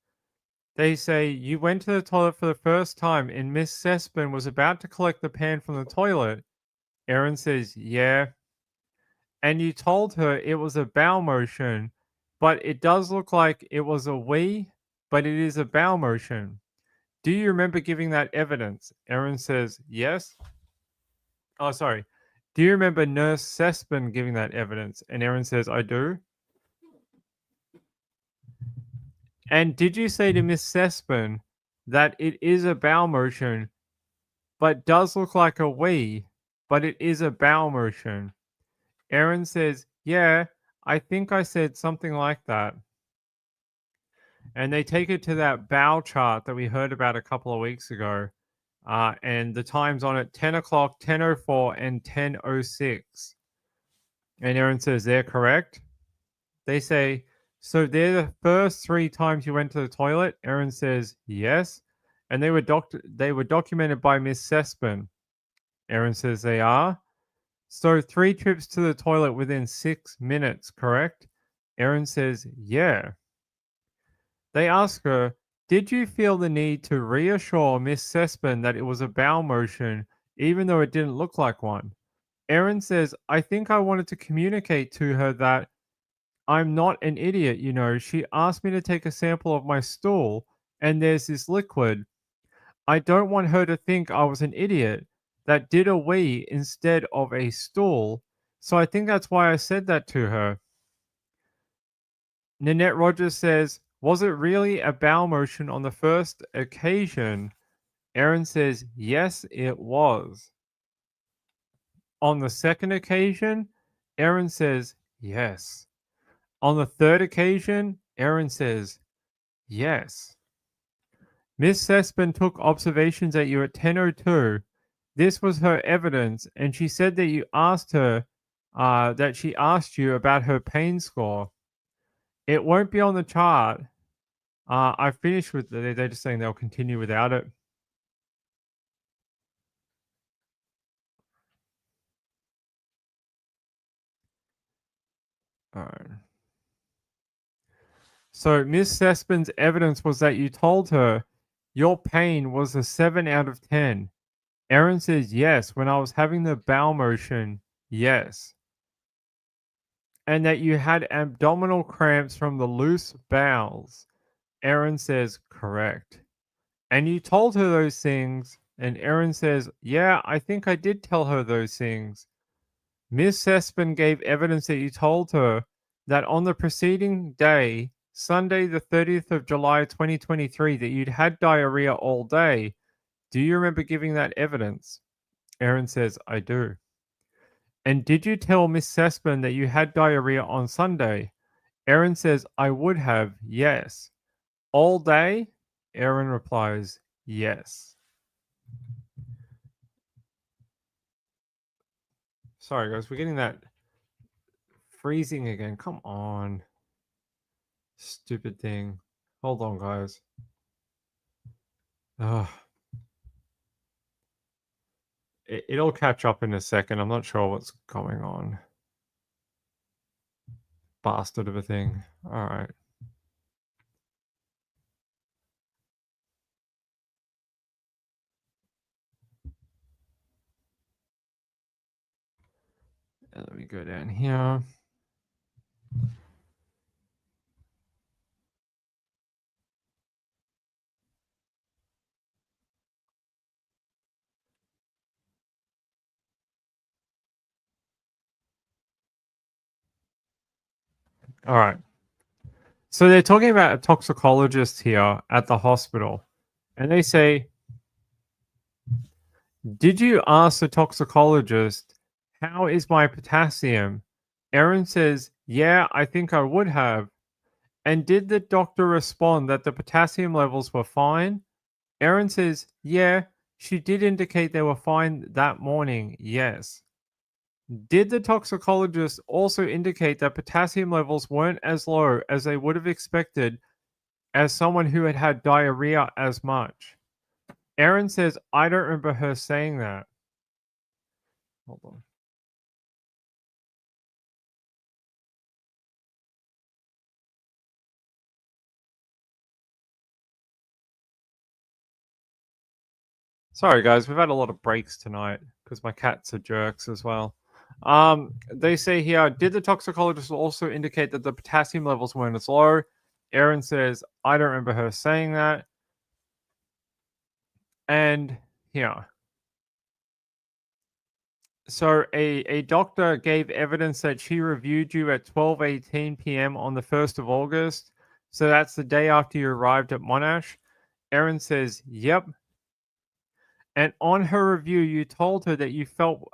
They say, you went to the toilet for the first time and Miss Thespin was about to collect the pan from the toilet. Erin says, yeah. And you told her it was a bowel motion, but it does look like it was a wee, but it is a bowel motion. Do you remember giving that evidence? Erin says, yes. Oh, sorry. Do you remember Nurse Thespin giving that evidence? And Erin says, I do. And did you say to Miss Thespin that it is a bowel motion, but does look like a wee, but it is a bowel motion? Erin says, yeah, I think I said something like that. And they take it to that bowel chart that we heard about a couple of weeks ago. And the times on it 10 o'clock, 10:04, and 10:06. And Erin says, they're correct. They say, so they're the first 3 times you went to the toilet? Erin says, yes. And they were documented by Miss Thespin. Erin says they are. So 3 trips to the toilet within 6 minutes, correct? Erin says, yeah. They ask her, did you feel the need to reassure Miss Thespin that it was a bowel motion, even though it didn't look like one? Erin says, I think I wanted to communicate to her that I'm not an idiot, you know. She asked me to take a sample of my stool, and there's this liquid. I don't want her to think I was an idiot that did a wee instead of a stool. So I think that's why I said that to her. Nanette Rogers says, was it really a bowel motion on the first occasion? Erin says, yes, it was. On the second occasion, Erin says, yes. On the third occasion, Erin says, yes. Miss Thespin took observations at you at 10:02. This was her evidence, and she said that you asked her, that she asked you about her pain score. It won't be on the chart. I finished with they're just saying they'll continue without it. All right. So Miss Thespin's evidence was that you told her your pain was a 7 out of 10. Erin says yes. When I was having the bowel motion, yes. And that you had abdominal cramps from the loose bowels. Erin says correct. And you told her those things. And Erin says, yeah, I think I did tell her those things. Miss Thespin gave evidence that you told her that on the preceding day, Sunday, the 30th of July, 2023, that you'd had diarrhea all day. Do you remember giving that evidence? Erin says, I do. And did you tell Miss Thespin that you had diarrhea on Sunday? Erin says, I would have, yes. All day? Erin replies, yes. Sorry, guys, we're getting that freezing again. Come on. Stupid thing. Hold on, guys. Ugh. It'll catch up in a second. I'm not sure what's going on. Bastard of a thing. All right. Let me go down here. All right. So they're talking about a toxicologist here at the hospital, and they say, "Did you ask the toxicologist, how is my potassium?" Erin says, "Yeah, I think I would have." "And did the doctor respond that the potassium levels were fine?" Erin says, "Yeah, she did indicate they were fine that morning, yes." "Did the toxicologist also indicate that potassium levels weren't as low as they would have expected as someone who had had diarrhea as much?" Erin says, "I don't remember her saying that." Hold on. Sorry, guys, we've had a lot of breaks tonight because my cats are jerks as well. They say here, did the toxicologist also indicate that the potassium levels weren't as low? Erin says, I don't remember her saying that. And here, so a doctor gave evidence that she reviewed you at 12:18 p.m. on the 1st of August. So that's the day after you arrived at Monash. Erin says, yep. And on her review, you told her that you felt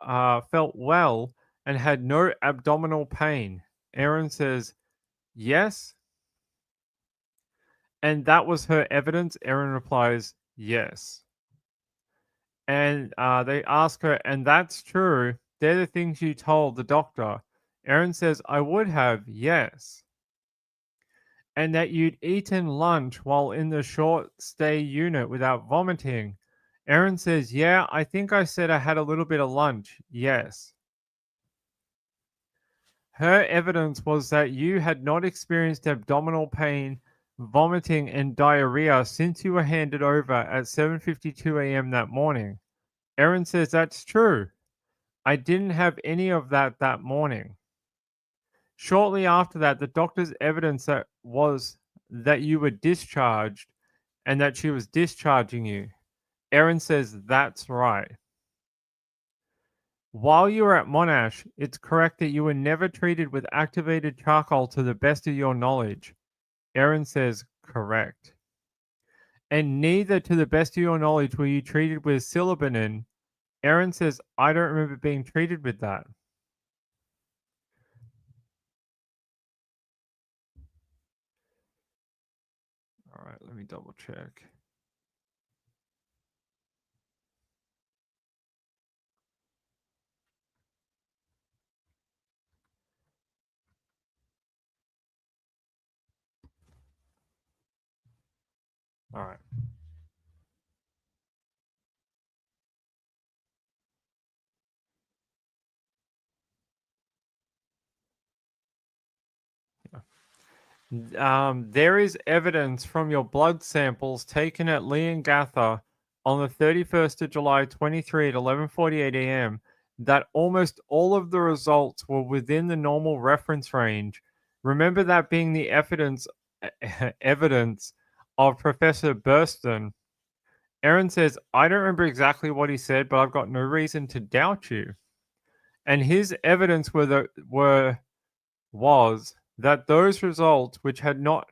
well and had no abdominal pain. Erin says, yes. And that was her evidence. Erin replies, yes. And they ask her, and that's true. They're the things you told the doctor. Erin says, I would have, yes. And that you'd eaten lunch while in the short stay unit without vomiting. Erin says, yeah, I think I said I had a little bit of lunch, yes. Her evidence was that you had not experienced abdominal pain, vomiting, and diarrhea since you were handed over at 7:52 a.m. that morning. Erin says that's true. I didn't have any of that morning. Shortly after that, the doctor's evidence that was that you were discharged and that she was discharging you. Erin says that's right. While you were at Monash, it's correct that you were never treated with activated charcoal to the best of your knowledge. Erin says correct. And neither to the best of your knowledge were you treated with silibinin. Erin says, I don't remember being treated with that. All right, let me double check. All right. There is evidence from your blood samples taken at Leongatha on the 31st of July 23 at 11:48 a.m. that almost all of the results were within the normal reference range. Remember that being the evidence of Professor Burston. Erin says, I don't remember exactly what he said, but I've got no reason to doubt you. And his evidence was that those results which had not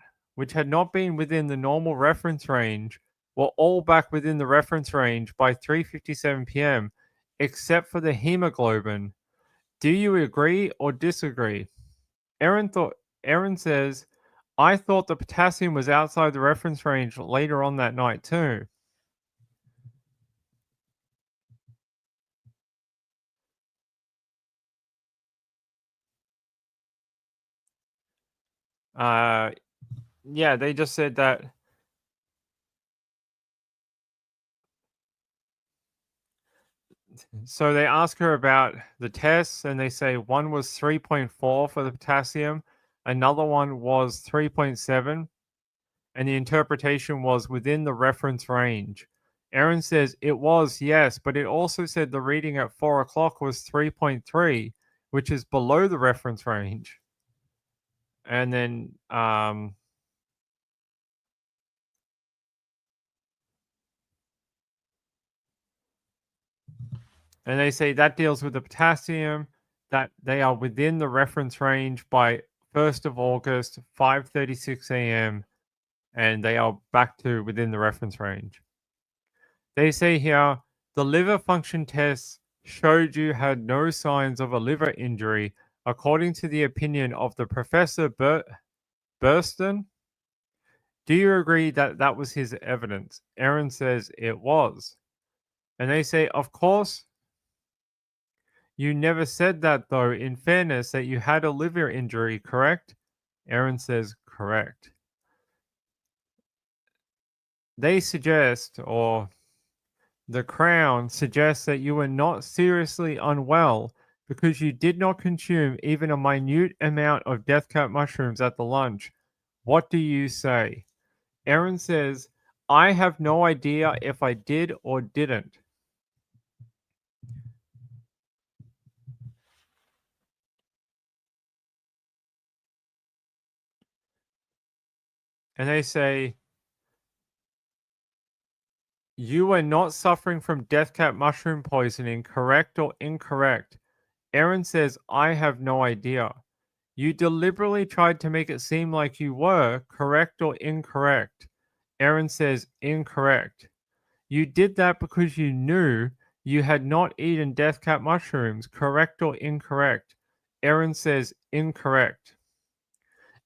been within the normal reference range were all back within the reference range by 3:57 p.m. except for the hemoglobin. Do you agree or disagree? Erin says, I thought the potassium was outside the reference range later on that night too. Uh yeah, they just said that. So they ask her about the tests, and they say one was 3.4 for the potassium, another one was 3.7, and the interpretation was within the reference range. Erin says it was, yes, but it also said the reading at 4 o'clock was 3.3, which is below the reference range. And then they say that deals with the potassium, that they are within the reference range by 1st of August, 5:36 a.m., and they are back to within the reference range. They say here the liver function tests showed you had no signs of a liver injury, according to the opinion of the Professor Burston. Do you agree that that was his evidence? Erin says it was. And they say, of course, you never said that, though, in fairness, that you had a liver injury, correct? Erin says, correct. They suggest, or the Crown suggests, that you were not seriously unwell because you did not consume even a minute amount of death cap mushrooms at the lunch. What do you say? Erin says, I have no idea if I did or didn't. And they say, you are not suffering from death cap mushroom poisoning, correct or incorrect? Erin says, I have no idea. You deliberately tried to make it seem like you were, correct or incorrect? Erin says, incorrect. You did that because you knew you had not eaten death cap mushrooms, correct or incorrect? Erin says, incorrect.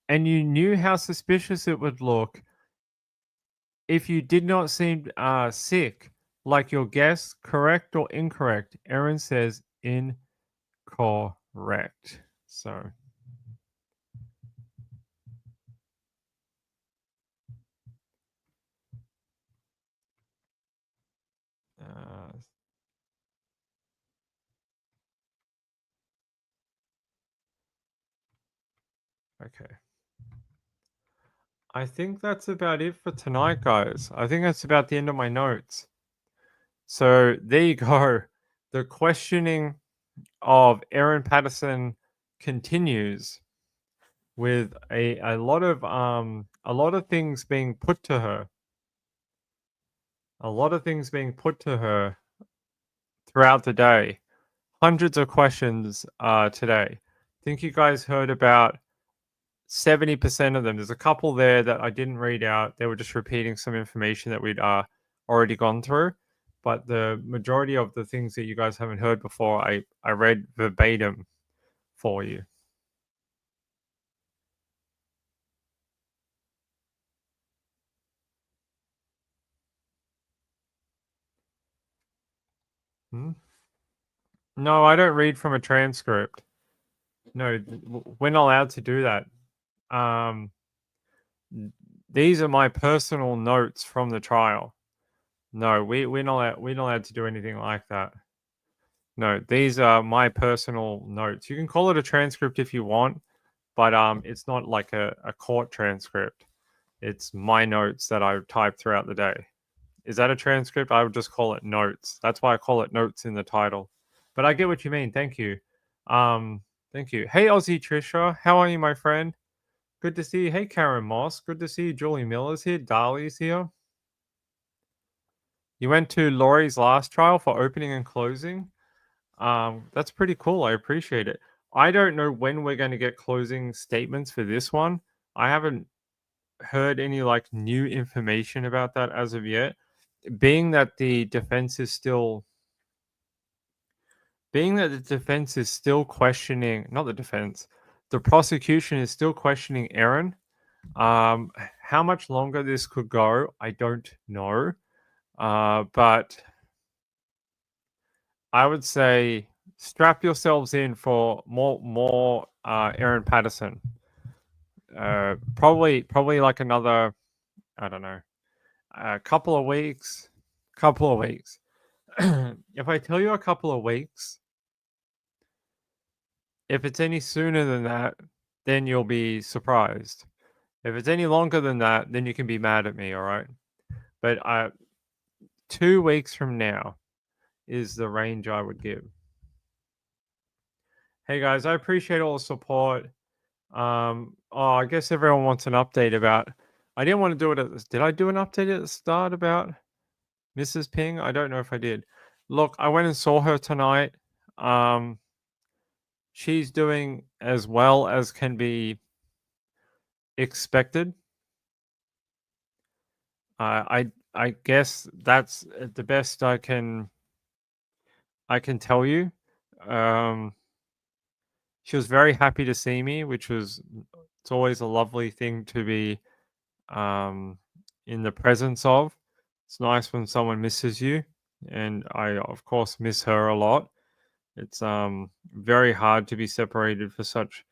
And you knew how suspicious it would look if you did not seem sick, like your guess, correct or incorrect? Erin says incorrect. So, uh, okay. I think that's about it for tonight, guys. I think that's about the end of my notes. So there you go. The questioning of Erin Patterson continues with a lot of things being put to her. A lot of things being put to her throughout the day. Hundreds of questions today. I think you guys heard about 70% of them. There's a couple there that I didn't read out. They were just repeating some information that we'd already gone through. But the majority of the things that you guys haven't heard before, I read verbatim for you. Hmm? No, I don't read from a transcript. No, we're not allowed to do that. Um, these are my personal notes from the trial. No, we're not allowed to do anything like that. No, these are my personal notes. You can call it a transcript if you want, but it's not like a court transcript. It's my notes that I type throughout the day. Is that a transcript? I would just call it notes. That's why I call it notes in the title. But I get what you mean. Thank you. Thank you. Hey Aussie Trisha, how are you, my friend? Good to see you. Hey Karen Moss, good to see you. Julie Miller's here. Dali's here. You went to Laurie's last trial for opening and closing. That's pretty cool. I appreciate it. I don't know when we're going to get closing statements for this one. I haven't heard any like new information about that as of yet. Being that the defense is still questioning, not the defense, the prosecution is still questioning Erin. How much longer this could go, I don't know. But I would say strap yourselves in for more Erin Patterson. Probably like another, I don't know, a couple of weeks. Couple of weeks. If I tell you a couple of weeks, if it's any sooner than that, then you'll be surprised. If it's any longer than that, then you can be mad at me, all right? But 2 weeks from now is the range I would give. Hey guys, I appreciate all the support. I guess everyone wants an update about. I didn't want to do it at this. Did I do an update at the start about Mrs. Ping? I don't know if I did. Look, I went and saw her tonight. She's doing as well as can be expected. I guess that's the best I can tell you. Um, she was very happy to see me, which was it's always a lovely thing to be um, in the presence of. It's nice when someone misses you, and I of course miss her a lot. It's very hard to be separated for such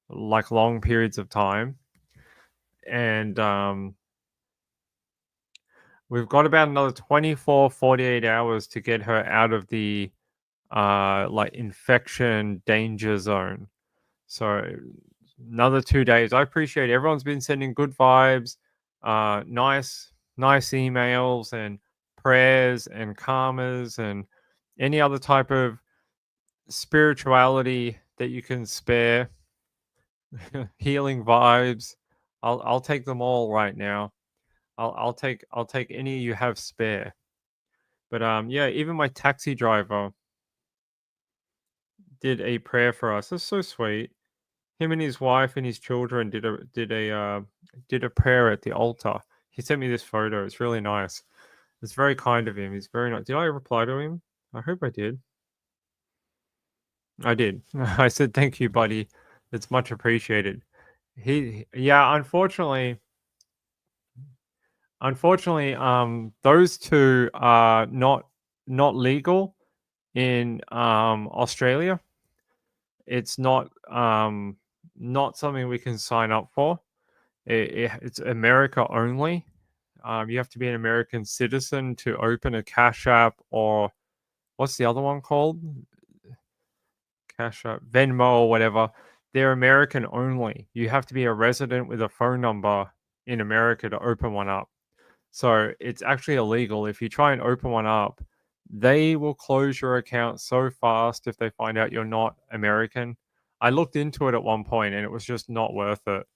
like long periods of time, and we've got about another 24, 48 hours to get her out of the like infection danger zone. So another 2 days. I appreciate everyone's been sending good vibes, nice emails and prayers and karmas and any other type of spirituality that you can spare. Healing vibes. I'll take them all right now. I'll take any you have spare. But yeah, even my taxi driver did a prayer for us. That's so sweet. Him and his wife and his children did a prayer at the altar. He sent me this photo. It's really nice. It's very kind of him. He's very nice. Did I reply to him? I hope I did. I did. I said thank you, buddy. It's much appreciated. Yeah, unfortunately, those two are not legal in Australia. It's not something we can sign up for. It's America only. You have to be an American citizen to open a Cash App or what's the other one called? Cash App, Venmo, or whatever. They're American only. You have to be a resident with a phone number in America to open one up. So it's actually illegal. If you try and open one up, they will close your account so fast if they find out you're not American. I looked into it at one point and it was just not worth it.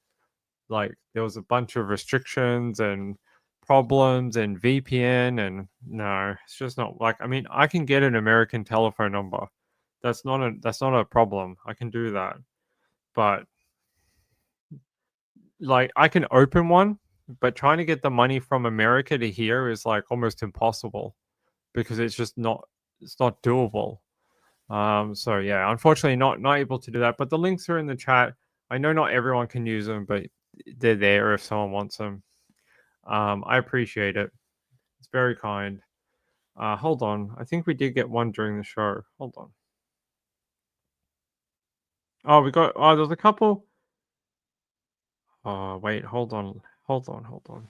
Like there was a bunch of restrictions and problems and VPN and no, it's just not like I mean, I can get an American telephone number. That's not a problem. I can do that. But like I can open one, but trying to get the money from America to here is like almost impossible because it's not doable. So yeah, unfortunately not able to do that. But the links are in the chat. I know not everyone can use them, but they're there if someone wants them. I appreciate it. It's very kind. Hold on. I think we did get one during the show. Hold on. There's a couple. Oh, wait, hold on. Hold on, hold on.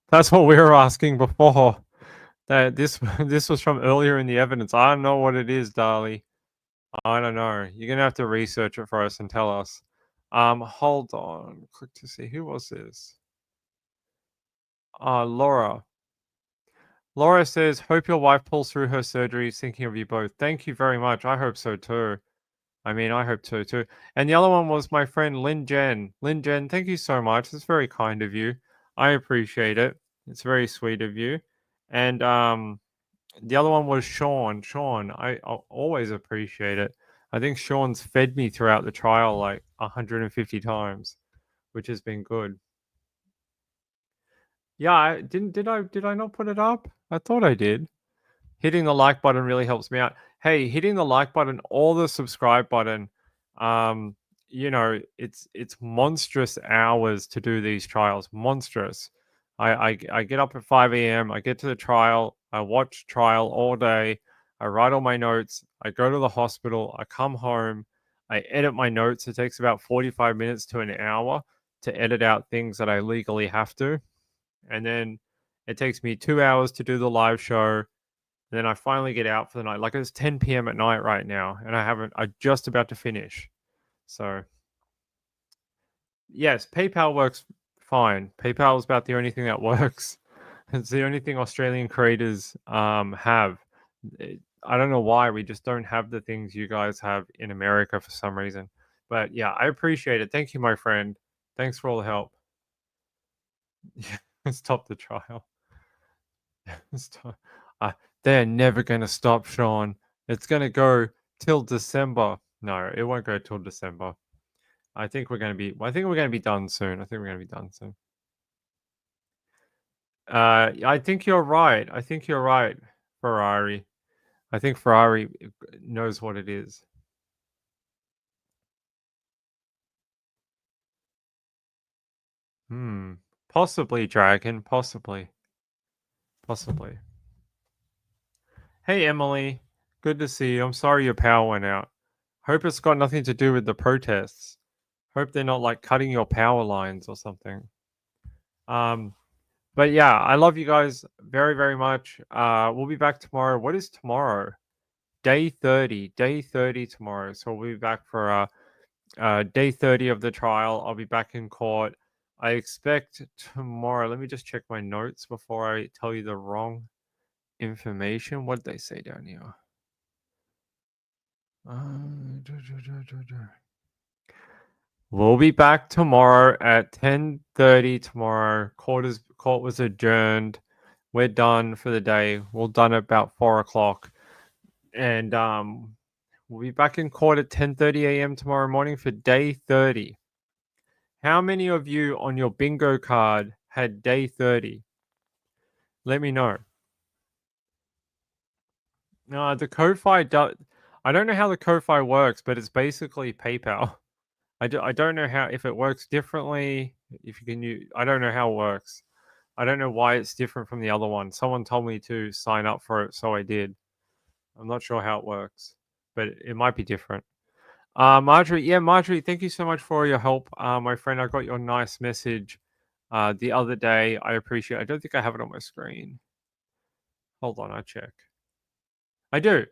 That's what we were asking before. That this this was from earlier in the evidence. I don't know what it is, Darlie. I don't know. You're gonna have to research it for us and tell us. Hold on. Click to see who was this. Laura. Laura says, "Hope your wife pulls through her surgery. Thinking of you both. Thank you very much. I hope so too. I mean, I hope so too." And the other one was my friend Lynn Jen. Lynn Jen, thank you so much. It's very kind of you. I appreciate it. It's very sweet of you. And the other one was Sean. Sean, I always appreciate it. I think Sean's fed me throughout the trial like 150 times, which has been good. Yeah, I didn't did I not put it up? I thought I did. Hitting the like button really helps me out. Hey, hitting the like button or the subscribe button, um, it's monstrous hours to do these trials. Monstrous. I get up at 5 a.m. I get to the trial. I watch trial all day. I write all my notes. I go to the hospital. I come home. I edit my notes. It takes about 45 minutes to an hour to edit out things that I legally have to. And then it takes me 2 hours to do the live show. Then I finally get out for the night. Like it's 10 p.m. at night right now, and I'm just about to finish. So, yes, PayPal works fine. PayPal is about the only thing that works. It's the only thing Australian creators have. I don't know why we just don't have the things you guys have in America for some reason. But yeah, I appreciate it. Thank you, my friend. Thanks for all the help. Stop the trial. Stop. They're never going to stop, Sean. It's going to go till December. No, it won't go till December. I think we're gonna be. I think we're gonna be done soon. I think we're gonna be done soon. I think you're right. I think you're right, Ferrari. I think Ferrari knows what it is. Hmm. Possibly, Dragon. Possibly. Possibly. Hey, Emily. Good to see you. I'm sorry your power went out. Hope it's got nothing to do with the protests. Hope they're not like cutting your power lines or something. Um, but yeah, I love you guys very, very much. We'll be back tomorrow. What is tomorrow? Day 30. Day 30 tomorrow. So we'll be back for day 30 of the trial. I'll be back in court. I expect tomorrow. Let me just check my notes before I tell you the wrong information. What did they say down here? We'll be back tomorrow at 10:30 tomorrow. Court was adjourned. We're done for the day. We're done at about 4 o'clock. And we'll be back in court at 10:30 a.m. tomorrow morning for day 30. How many of you on your bingo card had day 30? Let me know. No, the Ko-Fi I don't know how the Ko-Fi works, but it's basically PayPal. I don't know how if it works differently. If you can use, I don't know how it works. I don't know why it's different from the other one. Someone told me to sign up for it, so I did. I'm not sure how it works, but it might be different. Marjorie, yeah, Marjorie, thank you so much for your help, my friend. I got your nice message the other day. I appreciate. I don't think I have it on my screen. Hold on, I check. I do.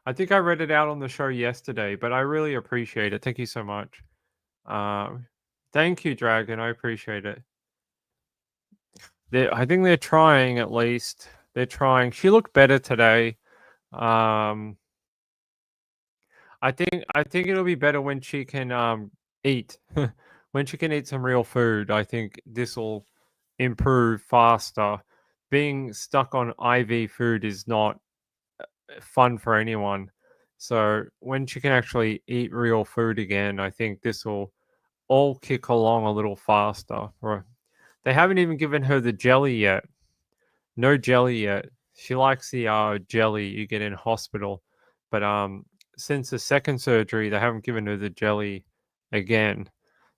I think I read it out on the show yesterday, but I really appreciate it. Thank you so much. Thank you, Dragon. I appreciate it. I think they're trying at least. They're trying. She looked better today. Um, I think it'll be better when she can eat. When she can eat some real food, I think this will improve faster. Being stuck on IV food is not fun for anyone. So when she can actually eat real food again, I think this will all kick along a little faster. They haven't even given her the jelly yet. No jelly yet. She likes the jelly you get in hospital, but since the second surgery, they haven't given her the jelly again.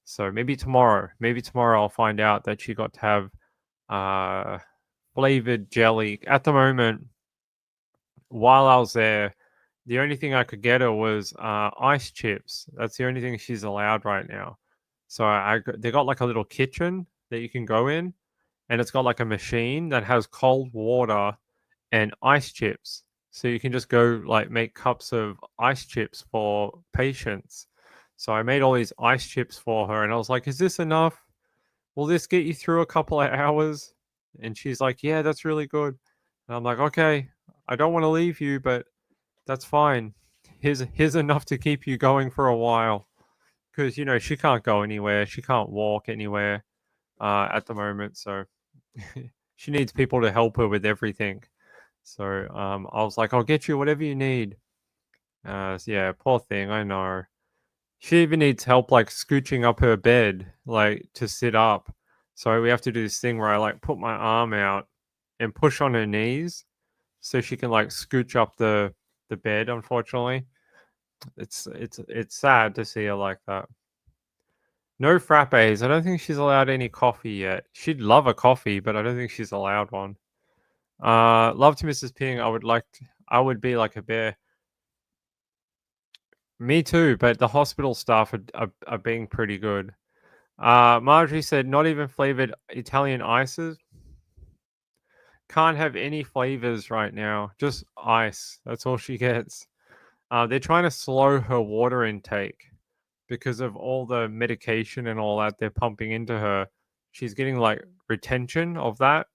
So maybe tomorrow I'll find out that she got to have uh flavored jelly. At the moment, while I was there, the only thing I could get her was ice chips. That's the only thing she's allowed right now. So they got like a little kitchen that you can go in, and it's got like a machine that has cold water and ice chips. So you can just go like make cups of ice chips for patients. So I made all these ice chips for her, and I was like, "Is this enough? Will this get you through a couple of hours?" And she's like, "Yeah, that's really good." And I'm like, "Okay, I don't want to leave you, but that's fine. Here's enough to keep you going for a while." Because she can't go anywhere, she can't walk anywhere at the moment, so she needs people to help her with everything. So I was like, I'll get you whatever you need. So yeah, poor thing, I know. She even needs help like scooching up her bed, like to sit up. So we have to do this thing where I like put my arm out and push on her knees so she can like scooch up the bed, unfortunately. It's sad to see her like that. No frappes. I don't think she's allowed any coffee yet. She'd love a coffee, but I don't think she's allowed one. Love to Mrs. Ping. I would be like a bear. Me too, but the hospital staff are being pretty good. Marjorie said not even flavored Italian ices. Can't have any flavors right now. Just ice. That's all she gets. They're trying to slow her water intake because of all the medication and all that they're pumping into her. She's getting like retention of that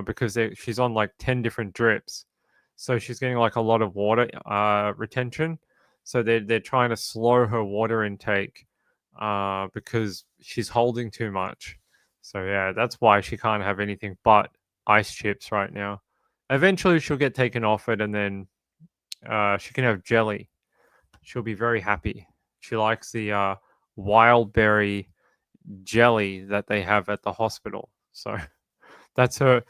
because she's on like 10 different drips. So she's getting like a lot of water retention. So they're trying to slow her water intake because she's holding too much. So yeah, that's why she can't have anything but ice chips right now. Eventually, she'll get taken off it, and then she can have jelly. She'll be very happy. She likes the wild berry jelly that they have at the hospital. So that's her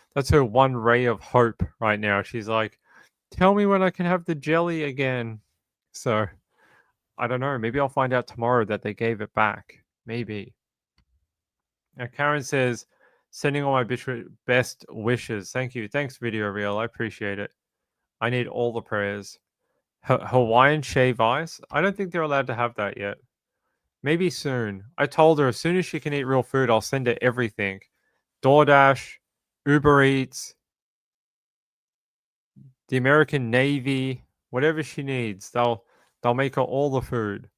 one ray of hope right now. She's like, tell me when I can have the jelly again. So I don't know. Maybe I'll find out tomorrow that they gave it back. Maybe. Now Karen says, sending all my best wishes. Thank you. Thanks, Video Real. I appreciate it. I need all the prayers. Hawaiian shave ice? I don't think they're allowed to have that yet. Maybe soon. I told her as soon as she can eat real food, I'll send her everything. DoorDash, Uber Eats, the American Navy, whatever she needs. They'll make her all the food.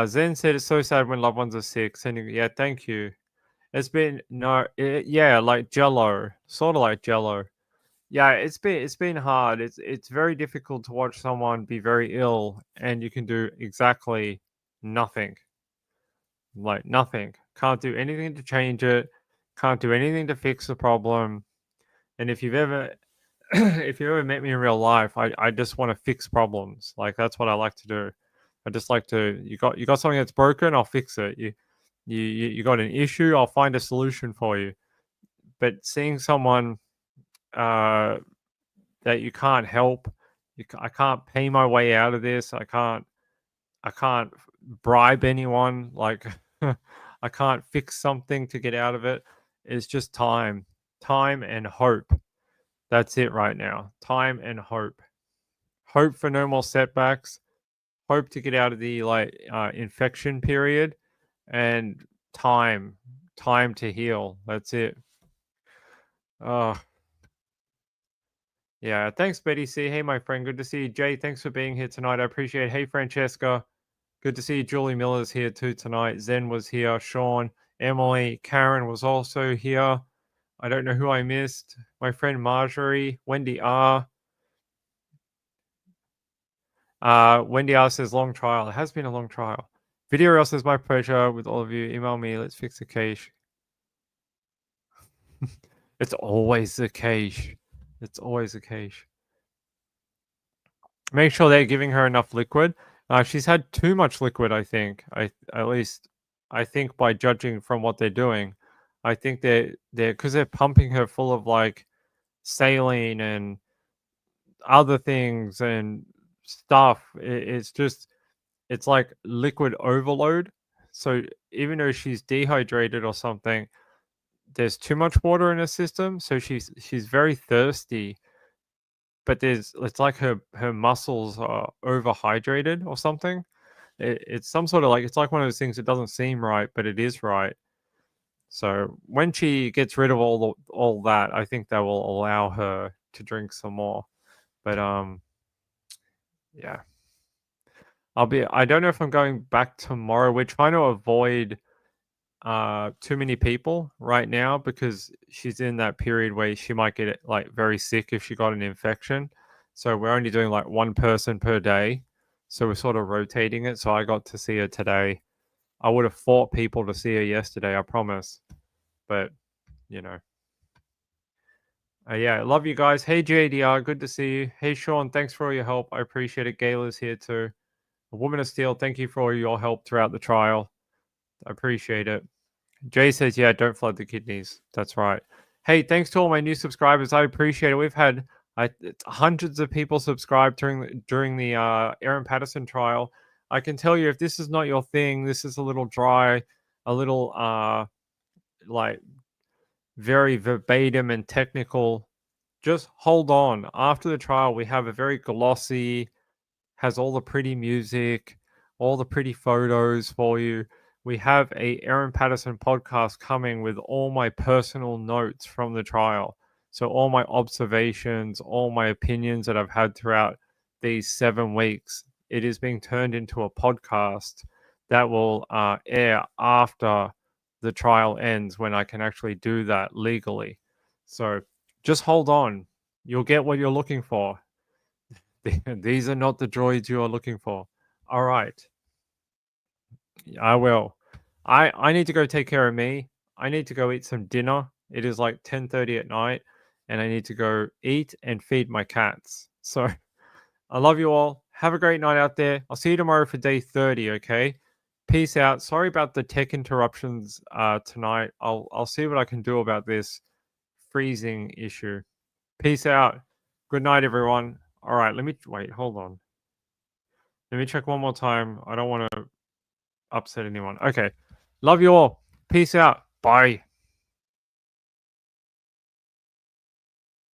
Zen said it's so sad when loved ones are sick. Sending, yeah, thank you. It's been yeah, like Jello, sort of like Jello. Yeah, it's been hard. It's very difficult to watch someone be very ill and you can do exactly nothing. Like nothing. Can't do anything to change it. Can't do anything to fix the problem. And if you've ever if you ever met me in real life, I just want to fix problems. Like that's what I like to do. I just like to you got something that's broken, I'll fix it. You got an issue, I'll find a solution for you. But seeing someone uh that you can't help, I can't pay my way out of this. I can't bribe anyone. Like I can't fix something to get out of it. It's just time and hope. That's it right now. Time and hope. Hope for no more setbacks. Hope to get out of the infection period, and time to heal. That's it. Uh yeah. Thanks, Betty C. Hey, my friend. Good to see you, Jay. Thanks for being here tonight. I appreciate it. Hey, Francesca. Good to see you. Julie Miller's here too tonight. Zen was here. Sean, Emily, Karen was also here. I don't know who I missed. My friend Marjorie, Wendy R. Wendy R says long trial. It has been a long trial. Video Rail says my pleasure with all of you. Email me. Let's fix the cache. It's always the cache. It's always the cache. Make sure they're giving her enough liquid. She's had too much liquid, I think. I think by judging from what they're doing, I think they're because they're pumping her full of like saline and other things and stuff. It's like liquid overload. So even though she's dehydrated or something, there's too much water in her system. So she's very thirsty, but it's like her muscles are overhydrated or something. It's some sort of like it's like one of those things that doesn't seem right, but it is right. So when she gets rid of all that, I think that will allow her to drink some more. But yeah. I don't know if I'm going back tomorrow. We're trying to avoid too many people right now because she's in that period where she might get like very sick if she got an infection. So we're only doing like one person per day. So we're sort of rotating it. So I got to see her today. I would have fought people to see her yesterday, I promise. But, you know. Yeah, I love you guys. Hey, JDR, good to see you. Hey, Sean, thanks for all your help. I appreciate it. Gayla's here too. A Woman of Steel, thank you for all your help throughout the trial. I appreciate it. Jay says, yeah, don't flood the kidneys. That's right. Hey, thanks to all my new subscribers. I appreciate it. We've had hundreds of people subscribe during the Erin Patterson trial. I can tell you if this is not your thing, this is a little dry, a little like very verbatim and technical. Just hold on. After the trial, we have a very glossy, has all the pretty music, all the pretty photos for you. We have a Erin Patterson podcast coming with all my personal notes from the trial. So all my observations, all my opinions that I've had throughout these 7 weeks, it is being turned into a podcast that will air after the trial ends when I can actually do that legally. So just hold on. You'll get what you're looking for. These are not the droids you are looking for. All right. I will. I need to go take care of me. I need to go eat some dinner. It is like 10:30 at night and I need to go eat and feed my cats. So I love you all. Have a great night out there. I'll see you tomorrow for day 30, okay? Peace out. Sorry about the tech interruptions tonight. I'll see what I can do about this freezing issue. Peace out. Good night, everyone. All right, let me wait. Hold on. Let me check one more time. I don't want to upset anyone. Okay. Love you all. Peace out. Bye.